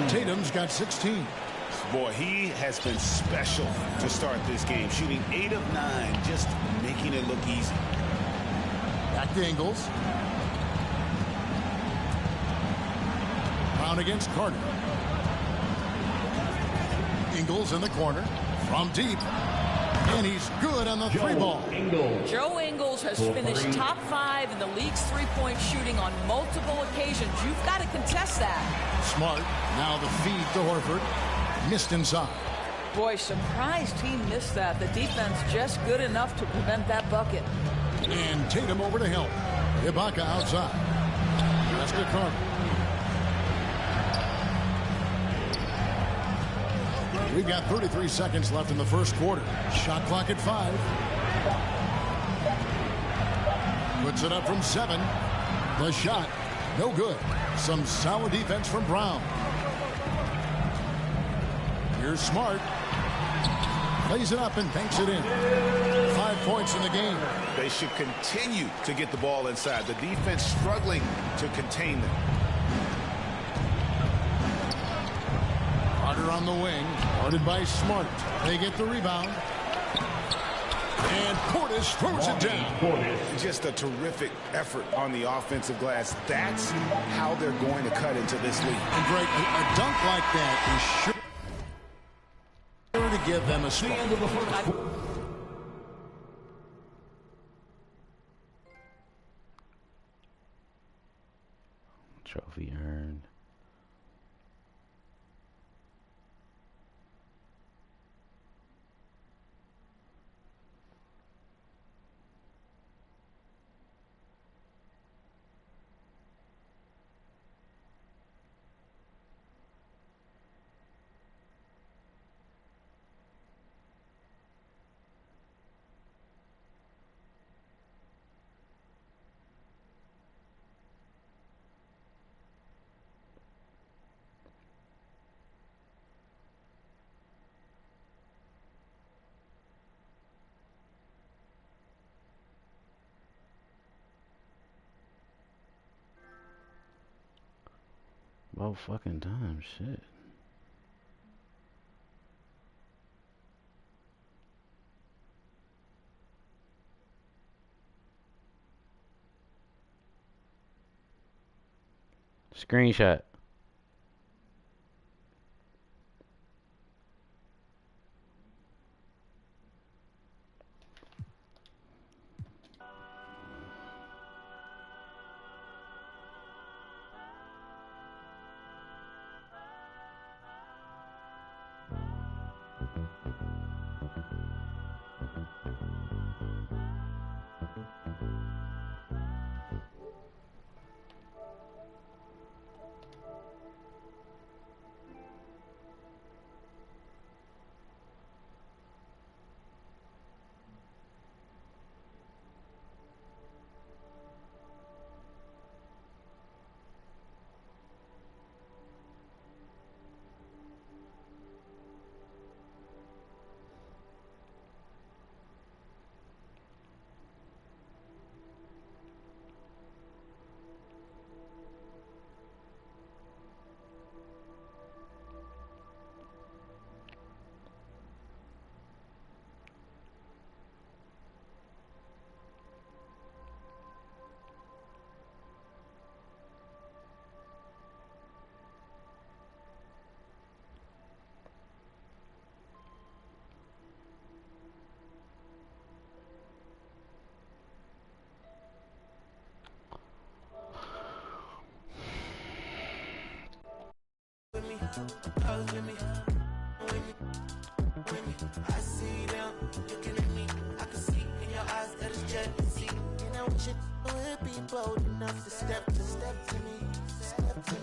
Tatum's got 16. Boy, he has been special to start this game. Shooting 8 of 9, just making it look easy. Back to Ingles. Brown against Carter. Ingles in the corner from deep, and he's good on the three ball. Joe Ingles has finished top 5 in the league's three-point shooting on multiple occasions. You've got to contest that. Smart, now the feed to Horford, missed inside. Boy, surprised he missed that. The defense just good enough to prevent that bucket. And Tatum over to help. Ibaka outside. That's to Carter. We've got 33 seconds left in the first quarter. Shot clock at 5. Puts it up from 7. The shot, no good. Some solid defense from Brown. Here's Smart. Plays it up and banks it in. 5 points in the game. They should continue to get the ball inside. The defense struggling to contain them. Carter on the wing, guarded by Smart. They get the rebound. And Portis throws it down. Just a terrific effort on the offensive glass. That's how they're going to cut into this league. And Greg, a dunk like that is sure to give them a spot. Trophy earned. About fucking time, shit. Screenshot. I see them looking at me. I can see in your eyes that it's jealousy. And I wish it would be bold enough to step to me. Step to me.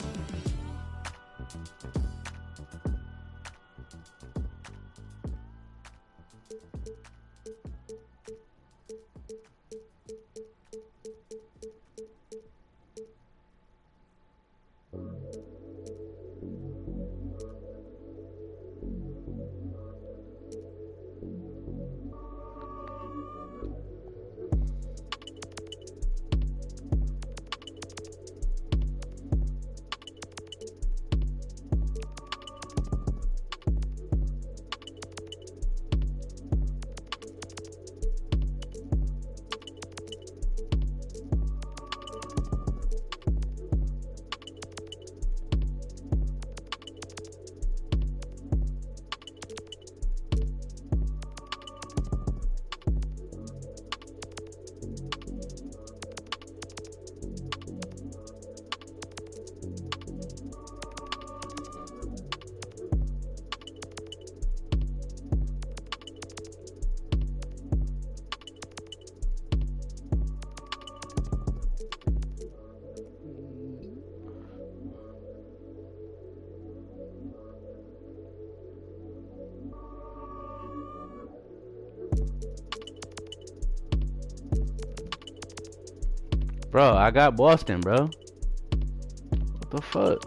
Bro, I got Boston, bro. What the fuck?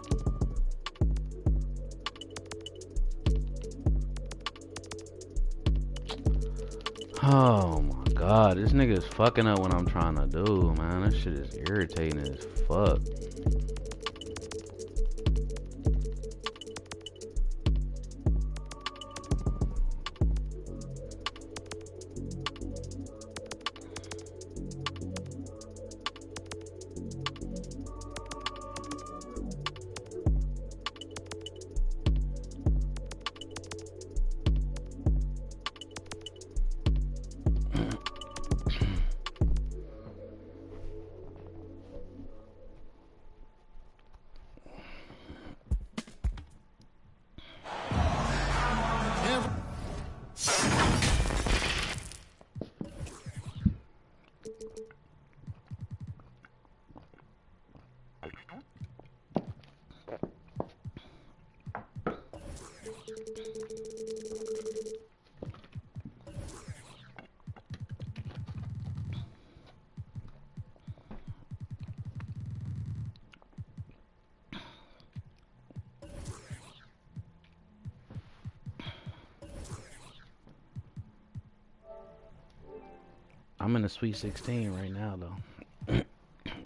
Oh my god, this nigga is fucking up what I'm trying to do, man. This shit is irritating as fuck. I'm in the Sweet 16 right now, though.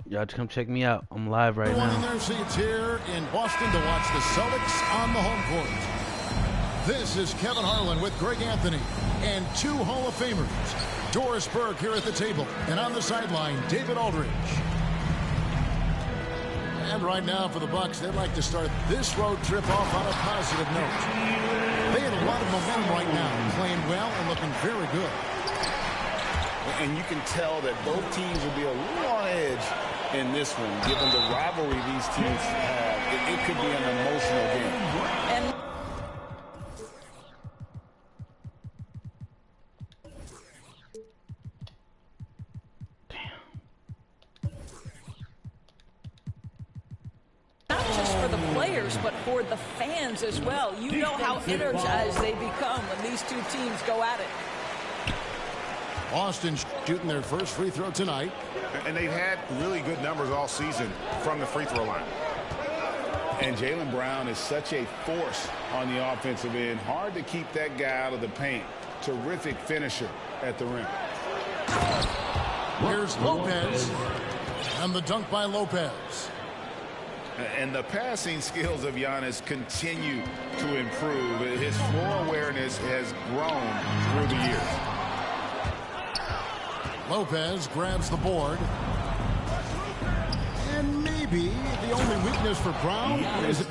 Y'all come check me out. I'm live right Everyone now. in their seats here in Boston to watch the Celtics on the home court. This is Kevin Harlan with Greg Anthony and two Hall of Famers. Doris Burke here at the table, and on the sideline, David Aldridge. And right now for the Bucks, they'd like to start this road trip off on a positive note. They have a lot of momentum right now, playing well and looking very good. And you can tell that both teams will be a little on edge in this one, given the rivalry these teams have. It could be an emotional game. And not just for the players, but for the fans as well. You know how energized they become when these two teams go at it. Boston shooting their first free throw tonight. And they've had really good numbers all season from the free throw line. And Jaylen Brown is such a force on the offensive end. Hard to keep that guy out of the paint. Terrific finisher at the rim. Here's Lopez. And the dunk by Lopez. And the passing skills of Giannis continue to improve. His floor awareness has grown through the years. Lopez grabs the board. And maybe the only weakness for Brown is...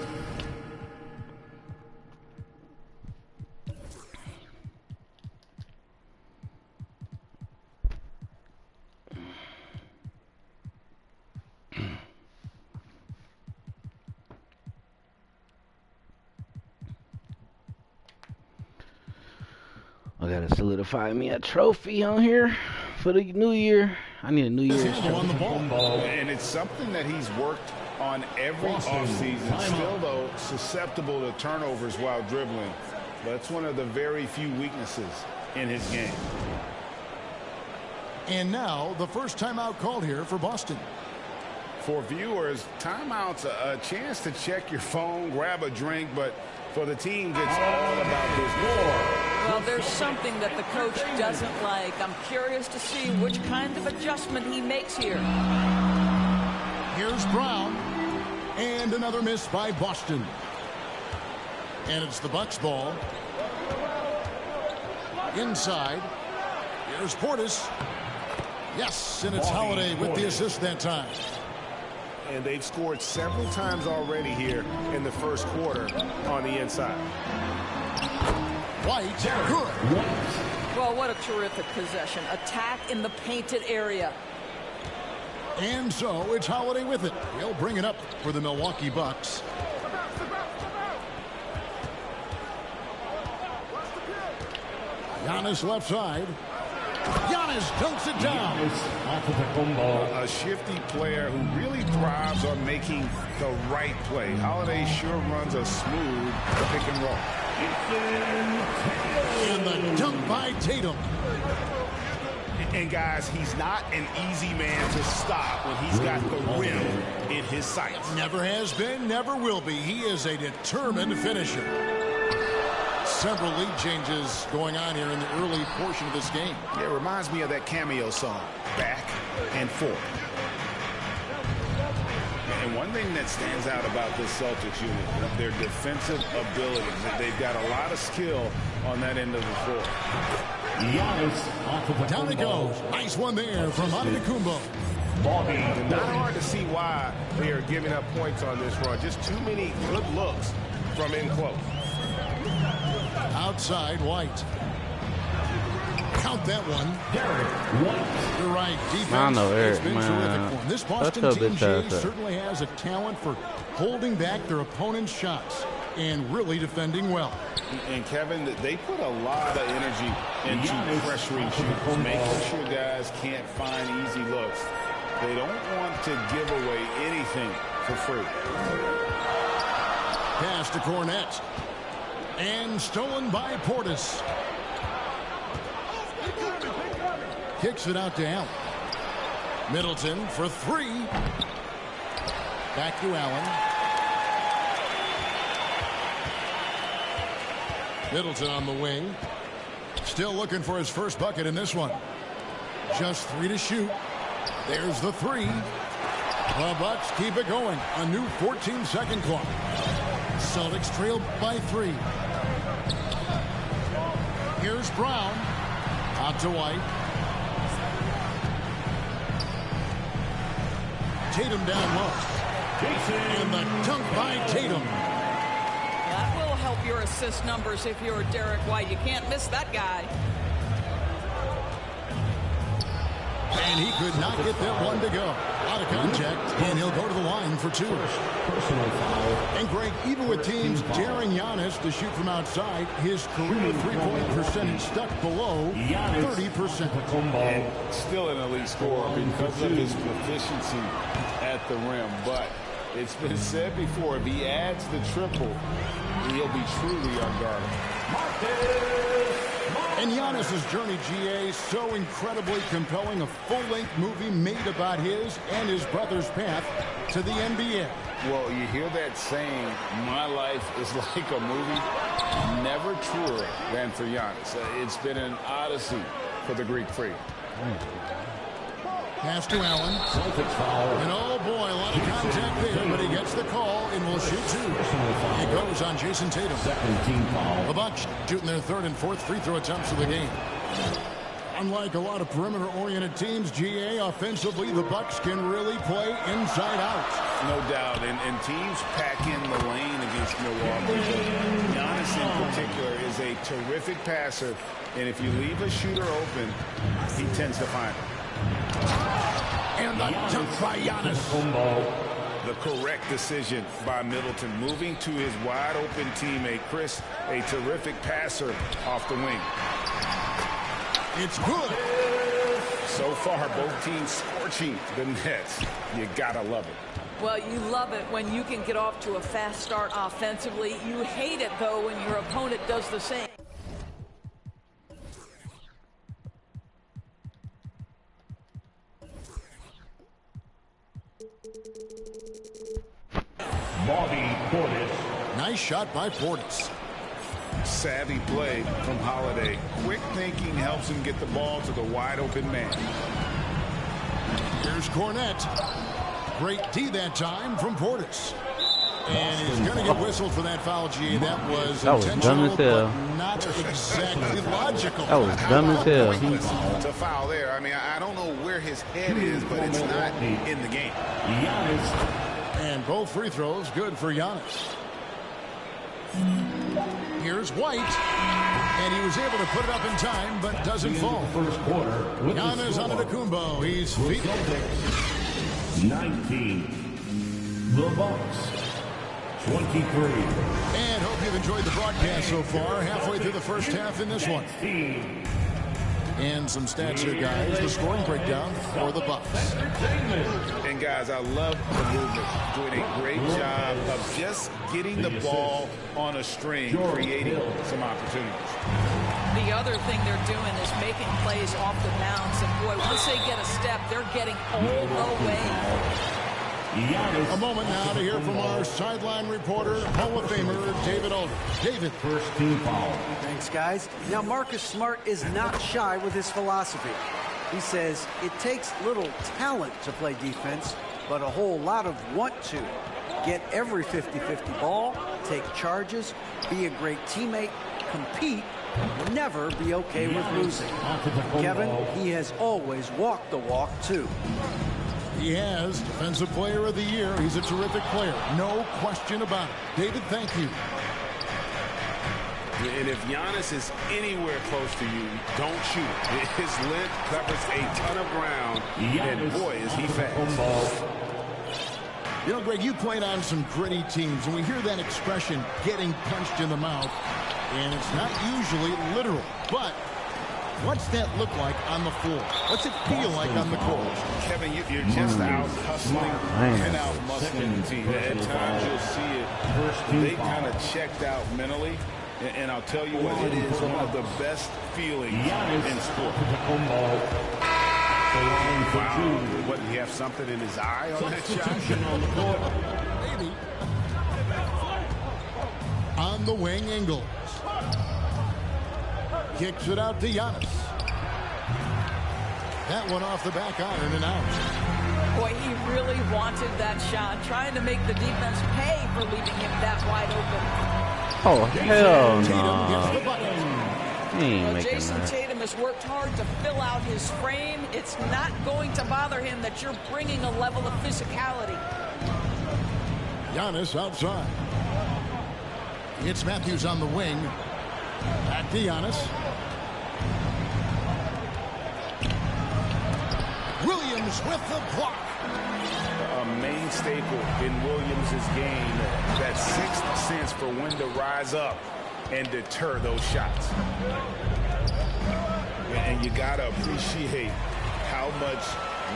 I gotta solidify me a trophy on here for the new year. I need a New Year's trophy. And it's something that he's worked on every offseason. Still, though, susceptible to turnovers while dribbling. That's one of the very few weaknesses in his game. And now the first timeout called here for Boston. For viewers, timeout's a chance to check your phone, grab a drink, but for the team, it's all about business. Well, there's something that the coach doesn't like. I'm curious to see which kind of adjustment he makes here. Here's Brown. And another miss by Boston. And it's the Bucks ball. Inside. Here's Portis. Yes, and it's Holiday with the assist that time. And they've scored several times already here in the first quarter on the inside. White, good. Well, what a terrific possession. Attack in the painted area. And so it's Holiday with it. He'll bring it up for the Milwaukee Bucks. Giannis left side. Giannis dunks it down. A shifty player who really thrives on making the right play. Holiday sure runs a smooth pick and roll. And the dunk by Tatum. And guys, he's not an easy man to stop when he's got the rim in his sights. Never has been, never will be. He is a determined finisher. Several lead changes going on here in the early portion of this game. It reminds me of that cameo song, Back and Forth. And one thing that stands out about this Celtics unit, their defensive abilities. They've got a lot of skill on that end of the floor. Down it goes. Nice one there from Antetokounmpo. Not hard to see why they are giving up points on this run. Just too many good looks from in close. Outside, White. Count that one. You're right. Defense has been terrific for him. This Boston team, Jay, certainly has a talent for holding back their opponent's shots and really defending well. And Kevin, they put a lot of energy into pressuring shooters, making sure guys can't find easy looks. They don't want to give away anything for free. Pass to Cornette. And stolen by Portis. Kicks it out to Allen. Middleton for three. Back to Allen. Middleton on the wing. Still looking for his first bucket in this one. Just three to shoot. There's the three. The Bucks keep it going. A new 14-second clock. Celtics trail by three. Here's Brown. Out to White. Tatum down low. And the dunk by Tatum. That will help your assist numbers if you're Derek White. You can't miss that guy. And he could not get that one to go. Out of contact, and he'll go to the line for two. And Greg, even with teams daring Giannis to shoot from outside, his career three-point percentage stuck below 30%. And still an elite scorer because of his proficiency at the rim. But it's been said before, if he adds the triple, he'll be truly unguardable. And Giannis' journey, GA, so incredibly compelling. A full-length movie made about his and his brother's path to the NBA. Well, you hear that saying, my life is like a movie. Never truer than for Giannis. It's been an odyssey for the Greek Freak. Pass to Allen. And oh boy, a lot of contact there, but he gets the call and will shoot two. It goes on Jason Tatum. The Bucks shooting their third and fourth free throw attempts of the game. Unlike a lot of perimeter-oriented teams, GA, offensively, the Bucks can really play inside out. No doubt, and teams pack in the lane against Milwaukee. Giannis in particular is a terrific passer, and if you leave a shooter open, he tends to find it. And the dunk by Giannis. The correct decision by Middleton, moving to his wide-open teammate, Chris, a terrific passer off the wing. It's good. So far, both teams scorching the nets. You gotta love it. Well, you love it when you can get off to a fast start offensively. You hate it, though, when your opponent does the same. Bobby Portis. Nice shot by Portis. Savvy play from Holiday. Quick thinking helps him get the ball to the wide-open man. Here's Cornette. Great D that time from Portis. And he's going to get whistled for that foul, G. That was intentional, but not exactly logical. That was dumb as hell. It's a foul there. I mean, I don't know where his head is, but it's not in the game. And both free throws good for Giannis. Here's White. And he was able to put it up in time, but doesn't fall. Giannis Antetokounmpo. He's feet. 19. The Bucks. 23. And hope you've enjoyed the broadcast so far. Halfway through the first half in this one. And some stats here, guys. The scoring breakdown for the Bucks. And, guys, I love the movement. Doing a great job of just getting the ball on a string, creating some opportunities. The other thing they're doing is making plays off the bounce. And, boy, once they get a step, they're getting all the way. A moment now to hear from our sideline reporter, Hall of Famer David Aldridge. David. First team foul. Thanks, guys. Now, Marcus Smart is not shy with his philosophy. He says it takes little talent to play defense, but a whole lot of want to. Get every 50-50 ball, take charges, be a great teammate, compete, never be okay with losing. Kevin, he has always walked the walk, too. He has Defensive Player of the Year. He's a terrific player. No question about it. David, thank you. And if Giannis is anywhere close to you, don't shoot. His length covers a ton of ground, and boy, is he fast. You know, Greg, you played on some gritty teams, and we hear that expression, getting punched in the mouth, and it's not usually literal, but what's that look like on the floor? What's it feel like on the court? Kevin, you're just out hustling and out muscling the team. At times you'll see it. They kind of checked out mentally. And I'll tell you what, it is one of the best feelings in sport. Wow. What, he have something in his eye on that shot? On the court. Maybe. On the wing, Ingles. Kicks it out to Giannis. That one off the back iron and out. Boy, he really wanted that shot, trying to make the defense pay for leaving him that wide open. Oh, hell no. Well, Jason Tatum has worked hard to fill out his frame. It's not going to bother him that you're bringing a level of physicality. Giannis outside. It's Matthews on the wing. Back to Giannis. Williams with the block. A main staple in Williams' game, that sixth sense for when to rise up and deter those shots. And you got to appreciate how much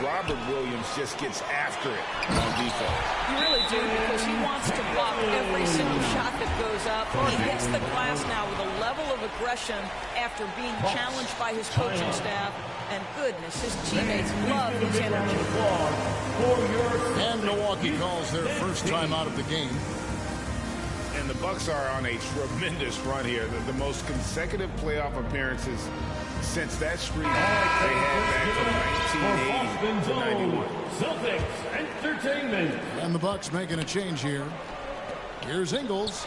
Robert Williams just gets after it on defense. You really do, because he wants to block every single shot that goes up. He hits the glass now with a level of aggression after being challenged by his coaching staff. And goodness, his teammates love his energy. And Milwaukee calls their first time out of the game. And the Bucks are on a tremendous run here. The most consecutive playoff appearances since that streak they had back from 1980 to 91. Celtics Entertainment. And the Bucks making a change here. Here's Ingles.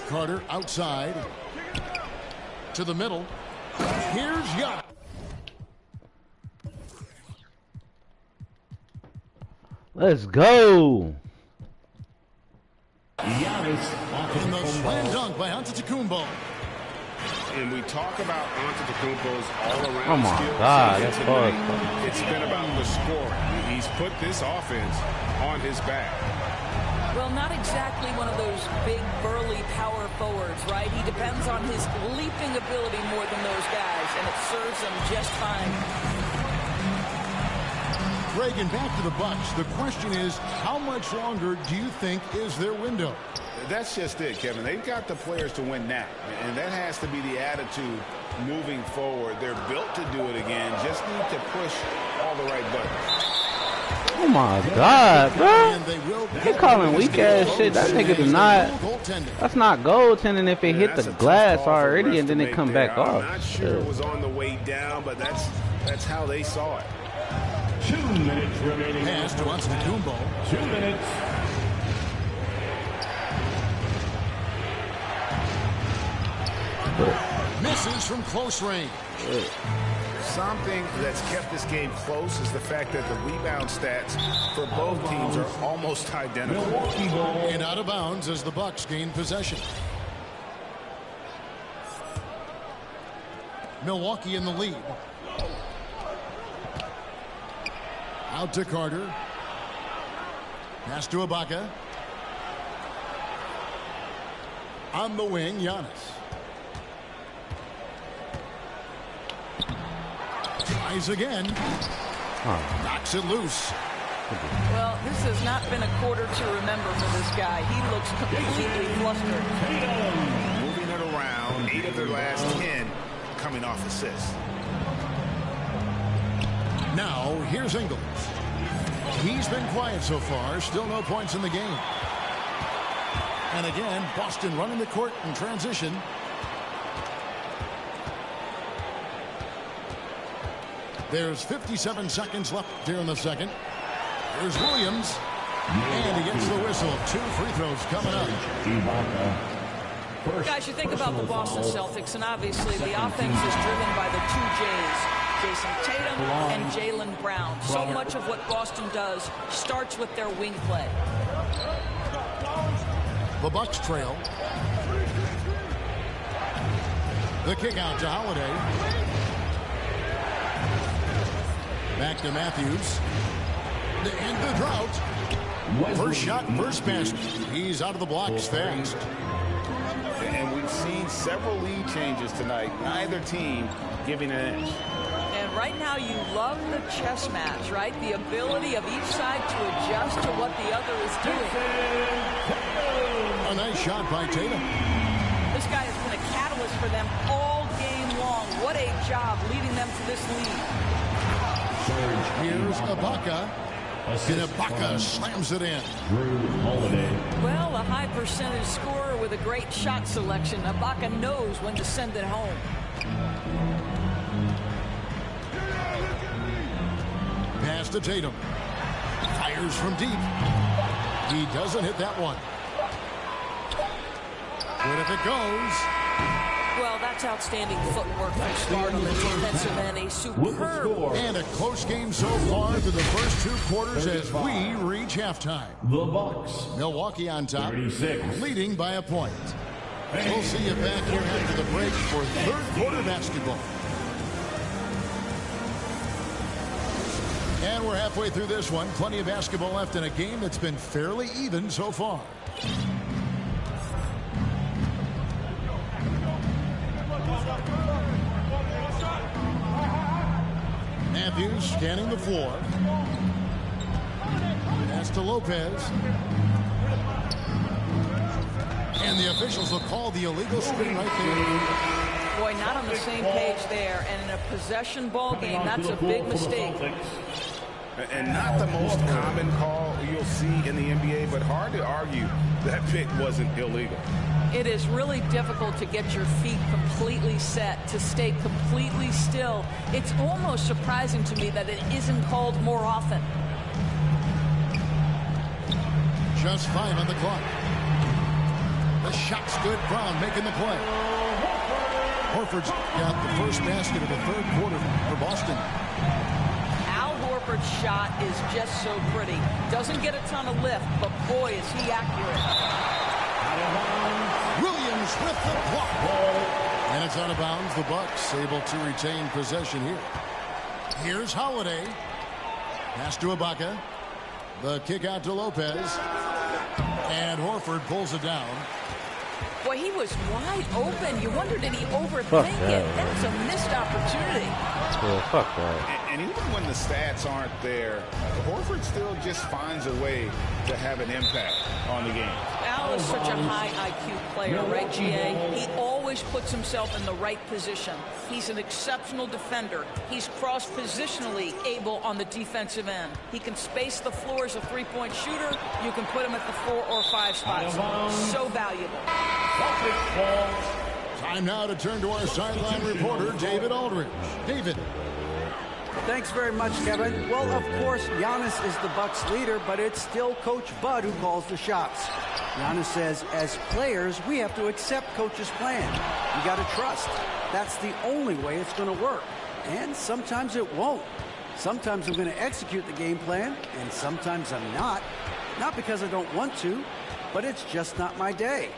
Carter outside. To the middle. Here's Giannis. Let's go. In the slam dunk by Antetokounmpo. And we talk about Antetokounmpo's all-around Oh my skills. God, that's Tonight, hard. it's been about the scoring. He's put this offense on his back. Well, not exactly one of those big, burly power forwards, right? He depends on his leaping ability more than those guys, and it serves him just fine. Reagan, back to the Bucks. The question is, how much longer do you think is their window? That's just it, Kevin. They've got the players to win now, and that has to be the attitude moving forward. They're built to do it again. Just need to push all the right buttons. Oh my God, bro! He calling weak ass shit. That nigga is not. That's not goaltending if it hit the glass already and then it come back off. I'm not sure it was on the way down, but that's how they saw it. 2 minutes remaining. Pass to Antetokounmpo. 2 minutes. Misses from close range. Something that's kept this game close is the fact that the rebound stats for both teams are almost identical. And out of bounds as the Bucks gain possession. Milwaukee in the lead. Out to Carter. Pass to Ibaka. On the wing, Giannis. Tries again. Knocks it loose. Well, this has not been a quarter to remember for this guy. He looks completely flustered. Moving it around, 8 of their last 10 coming off assists. Now, here's Ingles. He's been quiet so far. Still no points in the game. And again, Boston running the court in transition. There's 57 seconds left here in the second. Here's Williams. And he gets the whistle. 2 free throws coming up. Guys, you think about the Boston Celtics, and obviously the offense is driven by the 2 J's, Jason Tatum and Jaylen Brown. So much of what Boston does starts with their wing play. The Bucks trail. The kick out to Holiday. Back to Matthews. To end the drought. First shot, first basket. He's out of the blocks fast. And we've seen several lead changes tonight. Neither team giving an inch. And right now you love the chess match, right? The ability of each side to adjust to what the other is doing. A nice shot by Tatum. This guy has been a catalyst for them all game long. What a job leading them to this lead. Here's Ibaka. And Ibaka slams it in. Well, a high percentage scorer with a great shot selection. Ibaka knows when to send it home. Pass to Tatum. Fires from deep. He doesn't hit that one. But if it goes... Well, that's outstanding footwork from Smart on the defensive end. A superb. And a close game so far through the first 2 quarters as we reach halftime. The Bucks. Milwaukee on top, 36. leading by a point. We'll see you back here after the break for 3rd quarter basketball. And we're halfway through this one. Plenty of basketball left in a game that's been fairly even so far. Matthews scanning the floor. Pass to Lopez. And the officials will call the illegal screen right there. Boy, not on the same page there. And in a possession ball game, that's a big mistake. And not the most common call you'll see in the NBA, but hard to argue that pick wasn't illegal. It is really difficult to get your feet completely set, to stay completely still. It's almost surprising to me that it isn't called more often. Just 5 on the clock. The shot's good. Brown making the play. Horford's got the first basket of the 3rd quarter for Boston. Al Horford's shot is just so pretty. Doesn't get a ton of lift, but boy, is he accurate. Williams with the block. And it's Gets out of bounds. The Bucks able to retain possession here. Here's Holiday. Pass to Ibaka. The kick out to Lopez. And Horford pulls it down. Well, he was wide open. You wonder, did he overthink it? That's a missed opportunity. Yeah, fuck that. And even when the stats aren't there, Horford still just finds a way to have an impact on the game. Al is such a high IQ player, right, GA? He always puts himself in the right position. He's an exceptional defender. He's cross-positionally able on the defensive end. He can space the floor as a three-point shooter. You can put him at the 4 or 5 spots. So valuable. Time now to turn to our sideline reporter, David Aldridge. David. Thanks very much, Kevin. Well, of course, Giannis is the Bucks leader, but it's still Coach Bud who calls the shots. Giannis says, as players, we have to accept Coach's plan. You got to trust. That's the only way it's going to work. And sometimes it won't. Sometimes I'm going to execute the game plan, and sometimes I'm not. Not because I don't want to, but it's just not my day.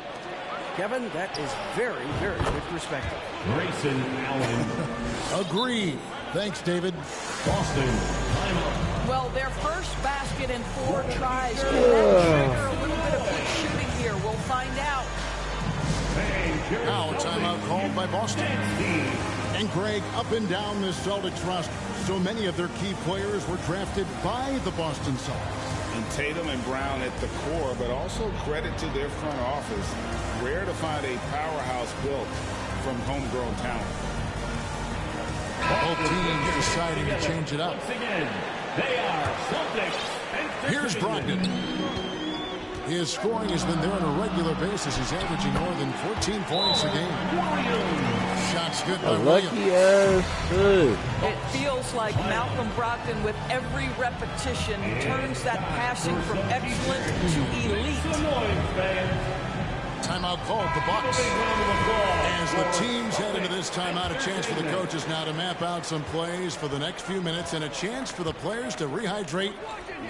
Kevin, that is very, very good perspective. Grayson Allen. Agreed. Thanks, David. Boston, timeout. Well, their first basket in 4 tries. Can that trigger a little bit of good shooting here? We'll find out. Now a timeout called by Boston. And Greg, up and down this Celtics roster, so many of their key players were drafted by the Boston Celtics. And Tatum and Brown at the core, but also credit to their front office. Rare to find a powerhouse built from homegrown talent. Both teams deciding to change it up. Once again, they are Celtics. Here's Brogdon. His scoring has been there on a regular basis. He's averaging more than 14 points a game. Shots good by Williams. Lucky ass good. It feels like Malcolm Brogdon, with every repetition, turns that passing from excellent to elite. Timeout called the Bucks. As the teams head into this timeout, a chance for the coaches now to map out some plays for the next few minutes and a chance for the players to rehydrate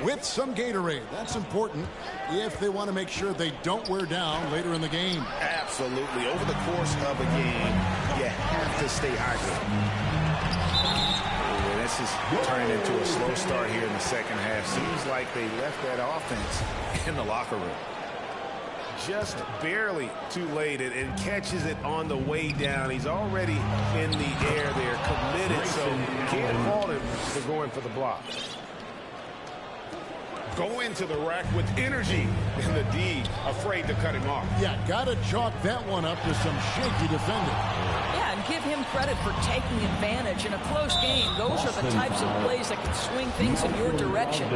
with some Gatorade. That's important if they want to make sure they don't wear down later in the game. Absolutely. Over the course of a game, you have to stay hydrated. And this is turning into a slow start here in the second half. Seems like they left that offense in the locker room. Just barely too late and catches it on the way down. He's already in the air there, committed, so can't fault him for going for the block. Go into the rack with energy, and the D afraid to cut him off. Yeah, got to chalk that one up to some shaky defending. Yeah, and give him credit for taking advantage in a close game. Those are the types of plays that can swing things in your direction.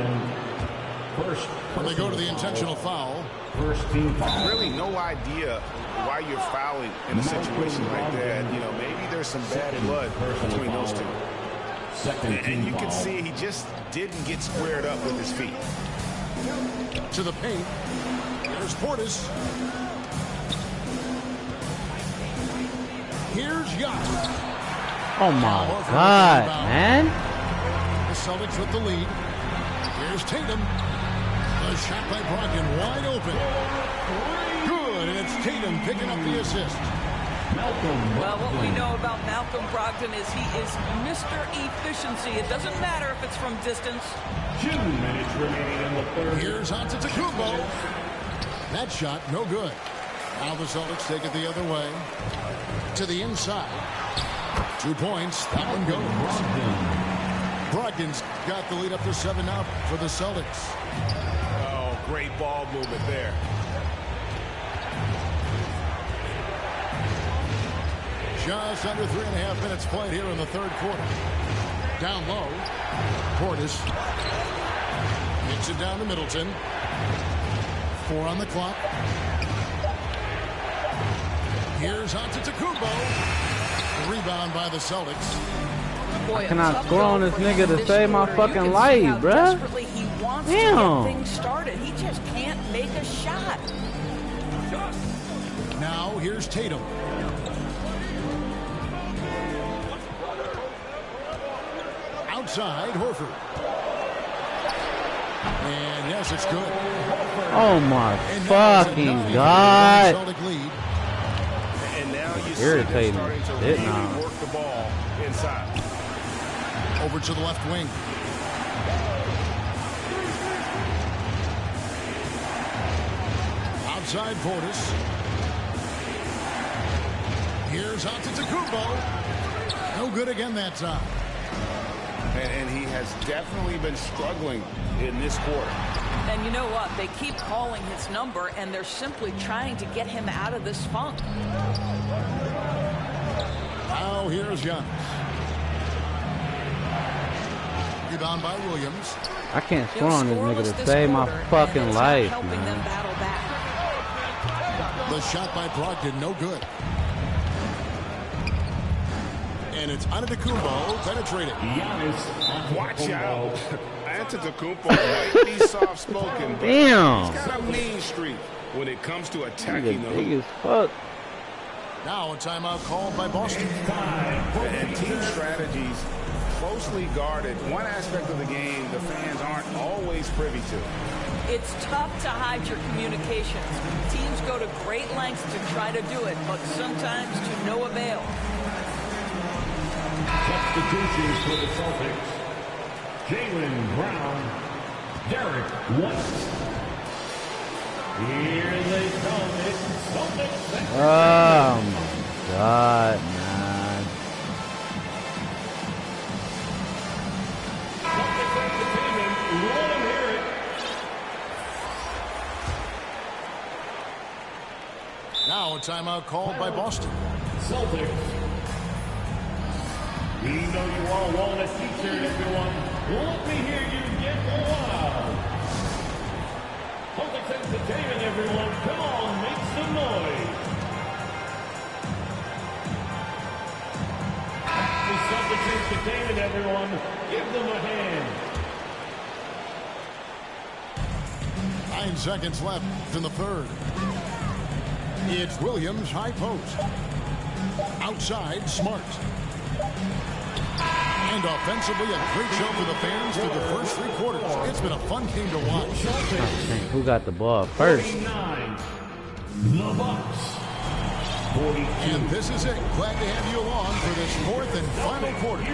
When they go to the intentional foul. First team foul. Really no idea why you're fouling in a situation like that. You know, maybe there's some bad blood between those two. And you can see he just didn't get squared up with his feet. To the paint. There's Portis. Here's Giannis. Oh my God, man. The Celtics with the lead. Here's Tatum. The shot by Brogdon wide open. Good, and it's Tatum picking up the assist. Well, what we know about Malcolm Brogdon is he is Mr. Efficiency. It doesn't matter if it's from distance. 2 minutes remaining in the third. Here's Antetokounmpo. That shot, no good. Now the Celtics take it the other way. To the inside. 2 points. That one goes. Brogdon's got the lead up to 7 now for the Celtics. Oh, great ball movement there. Just under 3.5 minutes played here in the third quarter. Down low. Portis. Hits it down to Middleton. 4 on the clock. Here's Antetokounmpo. Rebound by the Celtics. Boy, Can I score on this nigga to save my fucking life, bruh? Desperately he wants Damn. to get things started. He just can't make a shot. Now here's Tatum. Outside, Horford. And yes, it's good. Oh my fucking God. And now you irritating starting to shit really now. work the ball inside. Over to the left wing. Outside Portis. Here's Antetokounmpo. No good again that time. And he has definitely been struggling in this quarter. And you know what? They keep calling his number, and they're simply trying to get him out of this funk. Now here's Giannis. Rebound by Williams. I can't score on this nigga to save my fucking life, man. The shot by Brogdon, no good. And it's Antetokounmpo penetrating. Watch out. Antetokounmpo might be soft-spoken, but damn, he's got a mean streak when it comes to attacking the big hoop. as fuck. Now a timeout called by Boston. And team strategies closely guarded. One aspect of the game the fans aren't always privy to. It's tough to hide your communications. Teams go to great lengths to try to do it, but sometimes to no avail. Substitutions for the Celtics. Jaylen Brown, Derek White. Here they come. It's Celtics. Oh my God, man. Celtics Entertainment, let them hear it. Now a timeout called by Boston. Celtics. We know you all want a t-shirt, everyone. Let me hear you get wild. Celtics Entertainment, everyone. Come on, make some noise. The Celtics Entertainment, everyone. Give them a hand. 9 seconds left in the third. It's Williams, high post. Outside, Smart. And offensively, a great show for the fans through the first 3 quarters. It's been a fun game to watch. Who got the ball first? 49. The Bucks. 42. And this is it. Glad to have you along for this 4th and final quarter.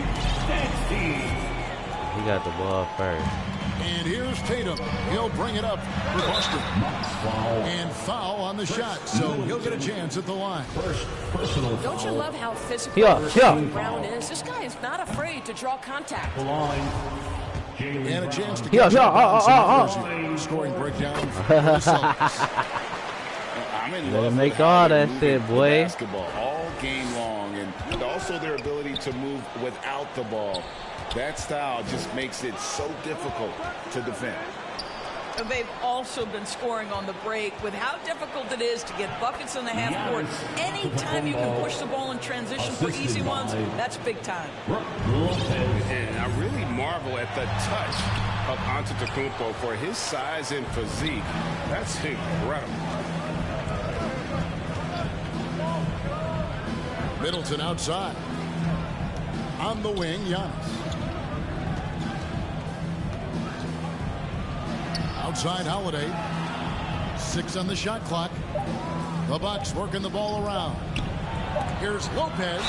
He got the ball first. And here's Tatum. He'll bring it up for Boston. And foul on the shot, so he'll get a chance at the line. Don't you love how physical Brown is? This guy is not afraid to draw contact. And a chance to get some scoring breakdown for the Celtics. Better make all that shit, boy. Basketball all game long, and also their ability to move without the ball. That style just makes it so difficult to defend. They've also been scoring on the break with how difficult it is to get buckets in the half court. Anytime you can push the ball in transition for easy ones, that's big time. And I really marvel at the touch of Antetokounmpo for his size and physique. That's incredible. Middleton outside. On the wing, Giannis. Outside Holiday. 6 on the shot clock. The Bucks working the ball around. Here's Lopez.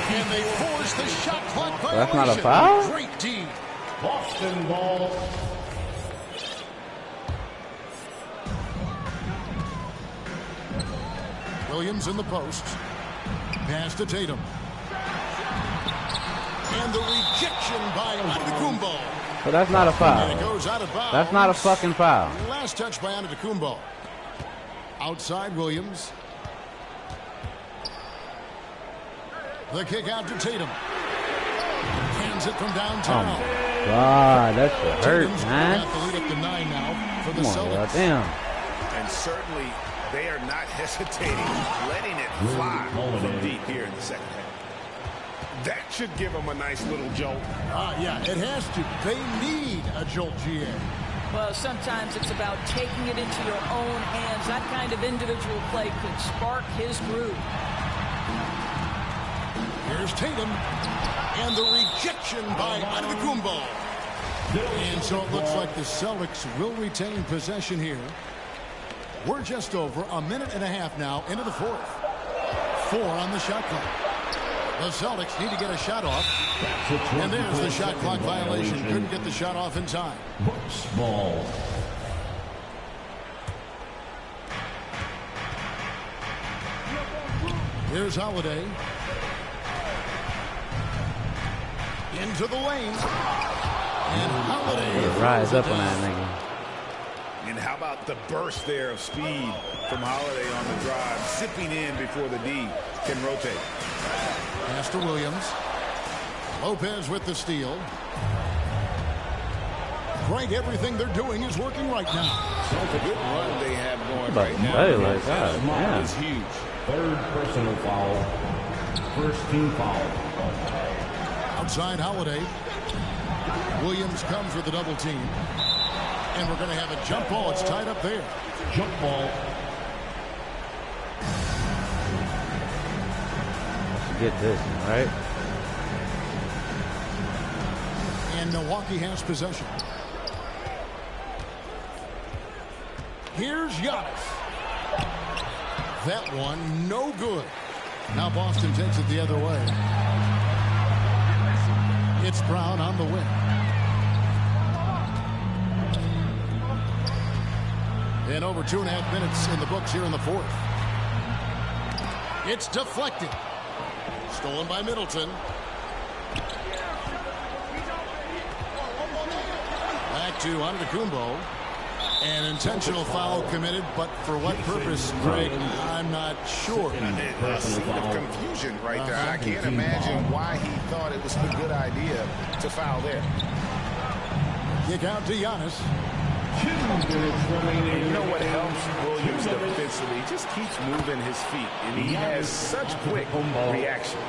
And they force the shot clock violation. That's not a foul? Great D. Boston ball. Williams in the post. Pass to Tatum. And the rejection by Antetokounmpo. But that's not a foul. And it goes out of bounds. That's not a fucking foul. Last touch by Antetokounmpo. Outside Williams. The kick out to Tatum. Hands it from downtown. Oh God, that should hurt, man. Got the lead up to 9 now for the Come on, Celtics. damn. And certainly they are not hesitating, letting it fly from deep here in the second half. That should give them a nice little jolt. Yeah, it has to. They need a jolt, GA. Well, sometimes it's about taking it into your own hands. That kind of individual play could spark his groove. Here's Tatum. And the rejection by Antetokounmpo. And so it looks like the Celtics will retain possession here. We're just over a minute and a half now into the fourth. 4 on the shot clock. The Celtics need to get a shot off. And there's the shot clock violation. Couldn't get the shot off in time. Ball. Here's Holiday. Into the lane. And Holiday rise up on that nigga. And how about the burst there of speed from Holiday on the drive, zipping in before the D can rotate. Pass to Williams. Lopez with the steal. Right, everything they're doing is working right now. So it's a good run they have going right now. Play like that. Smart is huge. Third personal foul. First team foul. Outside Holiday. Williams comes with the double team. And we're going to have a jump ball. It's tied up there. Jump ball. Get this, right? And Milwaukee has possession. Here's Giannis. That one, no good. Now Boston takes it the other way. It's Brown on the win. And over 2.5 minutes in the books here in the fourth. It's deflected. Stolen by Middleton. Back to Antetokounmpo. An intentional foul committed, but for what purpose, Greg, I'm not sure. A scene of confusion right there. I can't imagine why he thought it was a good idea to foul there. Kick out to Giannis. You know what helps Williams defensively? He just keeps moving his feet, and he has such quick reaction.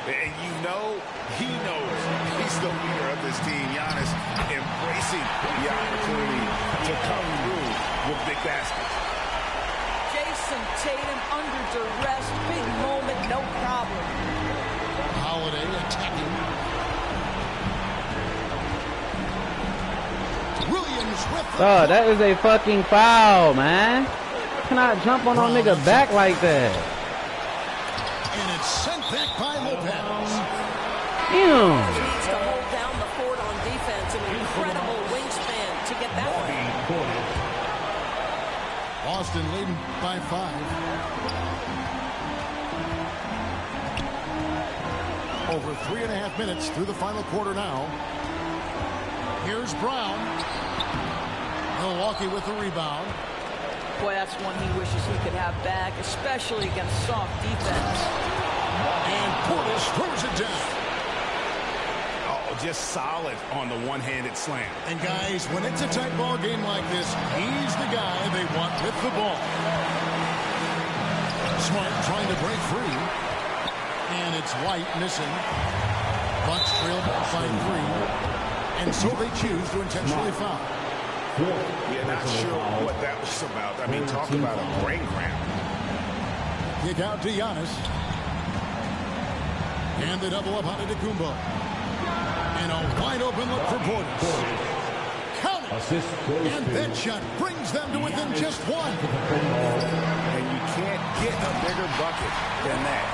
And you know, he knows he's the leader of this team. Giannis embracing the opportunity to come through with big baskets. Jason Tatum under duress, big moment, no problem. Holiday attacking. Williams with the That is a fucking foul, man. Cannot jump on a nigga back like that. And it's sent back by Lopez. He needs to hold down the fort on defense. An incredible wingspan to get that one. Boston leading by 5. Over 3.5 minutes through the final quarter now. Here's Brown. Milwaukee with the rebound. Boy, that's one he wishes he could have back, especially against soft defense. And Portis throws it down. Oh, just solid on the one-handed slam. And guys, when it's a tight ball game like this, he's the guy they want with the ball. Smart trying to break free. And it's White missing. Bucks trail by 3. And so they choose to intentionally foul. Yeah, not sure what that was about. I mean, talk about a brain cramp. Kick out to Giannis. And the double up Antetokounmpo. And a wide open look for Portis. Count it. And that shot brings them to within just 1. And you can't get a bigger bucket than that.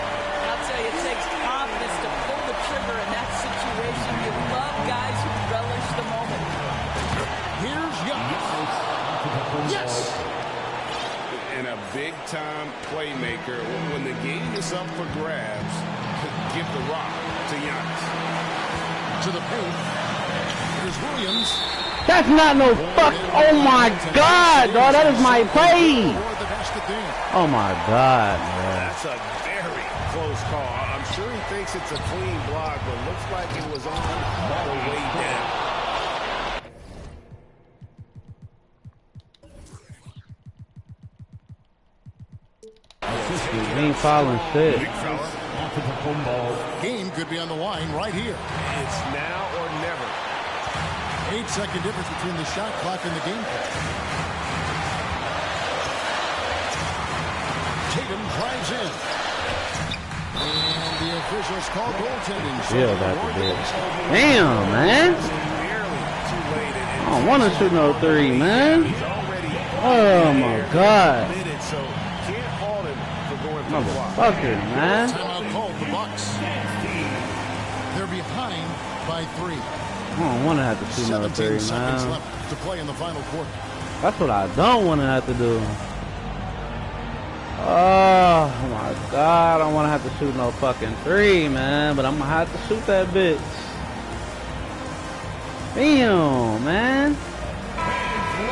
I'll tell you, it takes confidence to pull the trigger in that situation. You love guys who relish the moment. Here's Giannis. Yes! And a big-time playmaker. When the game is up for grabs, give the rock to Giannis. To the paint. Here's Williams. That's not no fuck. Oh my God, dog. That is my play. Oh my God, man. That's a very close call. I'm sure he thinks it's a clean block, but looks like it was on the way down. He ain't fouling shit. Game could be on the line right here. It's now or never. 8-second difference between the shot clock and the game clock. Tatum drives in. And the officials call goaltending. Yeah, that's a bit. Damn, man. I don't want to shoot no 3, man. Oh my God. So can't fault him for going for the block. Motherfucker, man. Timeout called the Bucks. They're behind by 3. I don't want to have to shoot another 17 three, seconds man. left to play in the final quarter. That's what I don't want to have to do. Oh my God, I don't want to have to shoot no fucking 3, man. But I'm gonna have to shoot that bitch. Damn, man.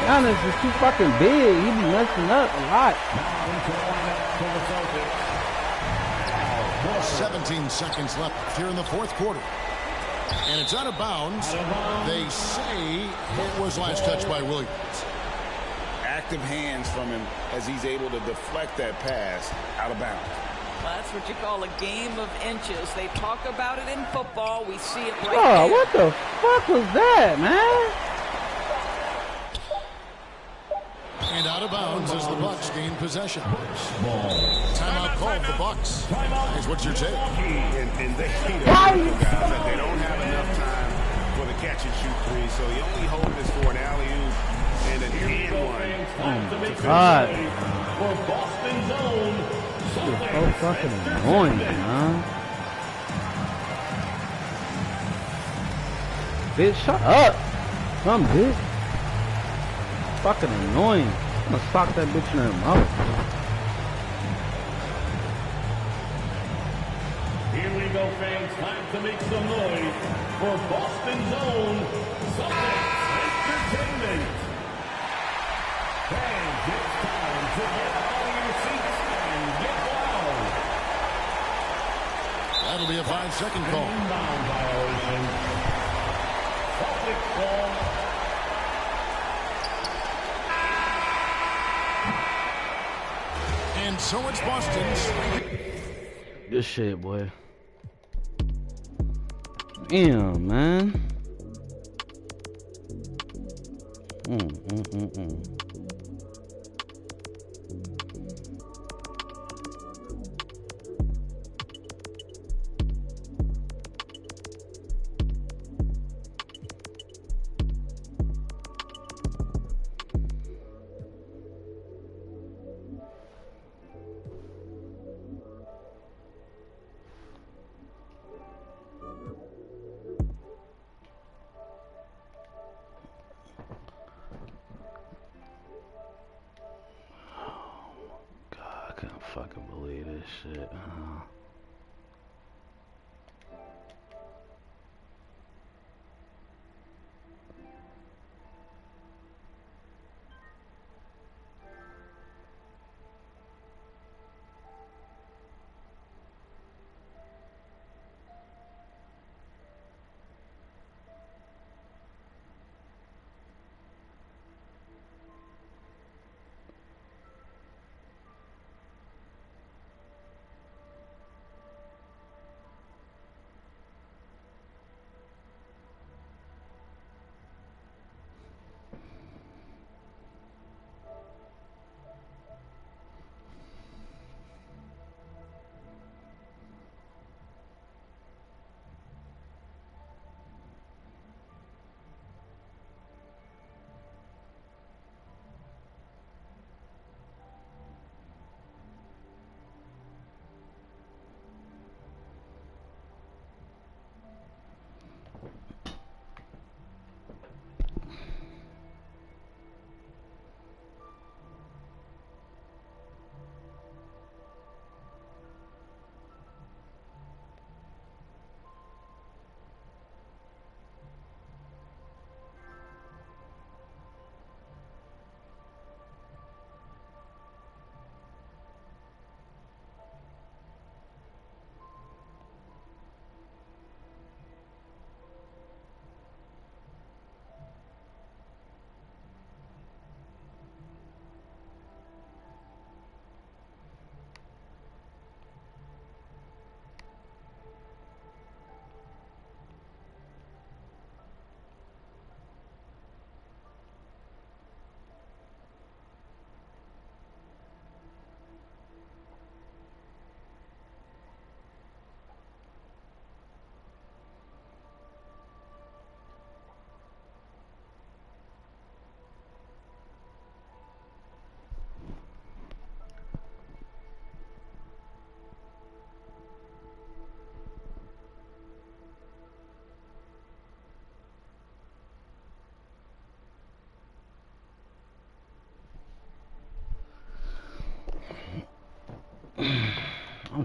Giannis is too fucking big. He be messing up a lot. 17 seconds left here in the fourth quarter. And it's out of bounds. They say it was last touched by Williams. Active hands from him as he's able to deflect that pass out of bounds. Well, that's what you call a game of inches. They talk about it in football. We see it right Oh, there. what the fuck was that, man? And out of bounds as the Bucks gain possession. Timeout called the Bucks. Here's what you're saying. And they hate guys that they don't have enough time for the catch and shoot 3, so the only hope is for an alley-oop and an and one. Oh my God. This is so fucking annoying, man. Bitch, shut up. Some bitch. Fucking annoying. I'm gonna sock that bitch in her mouth. Here we go, fans. Time to make some noise for Boston's own Celtics Entertainment. Fans, it's time to get out of your seats and get loud. That'll be a 5-second call. Inbound violation. Celtics ball. And so it's Boston's. Good shit, boy. Damn, man. I can't fucking believe this shit.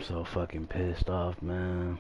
so fucking pissed off, man.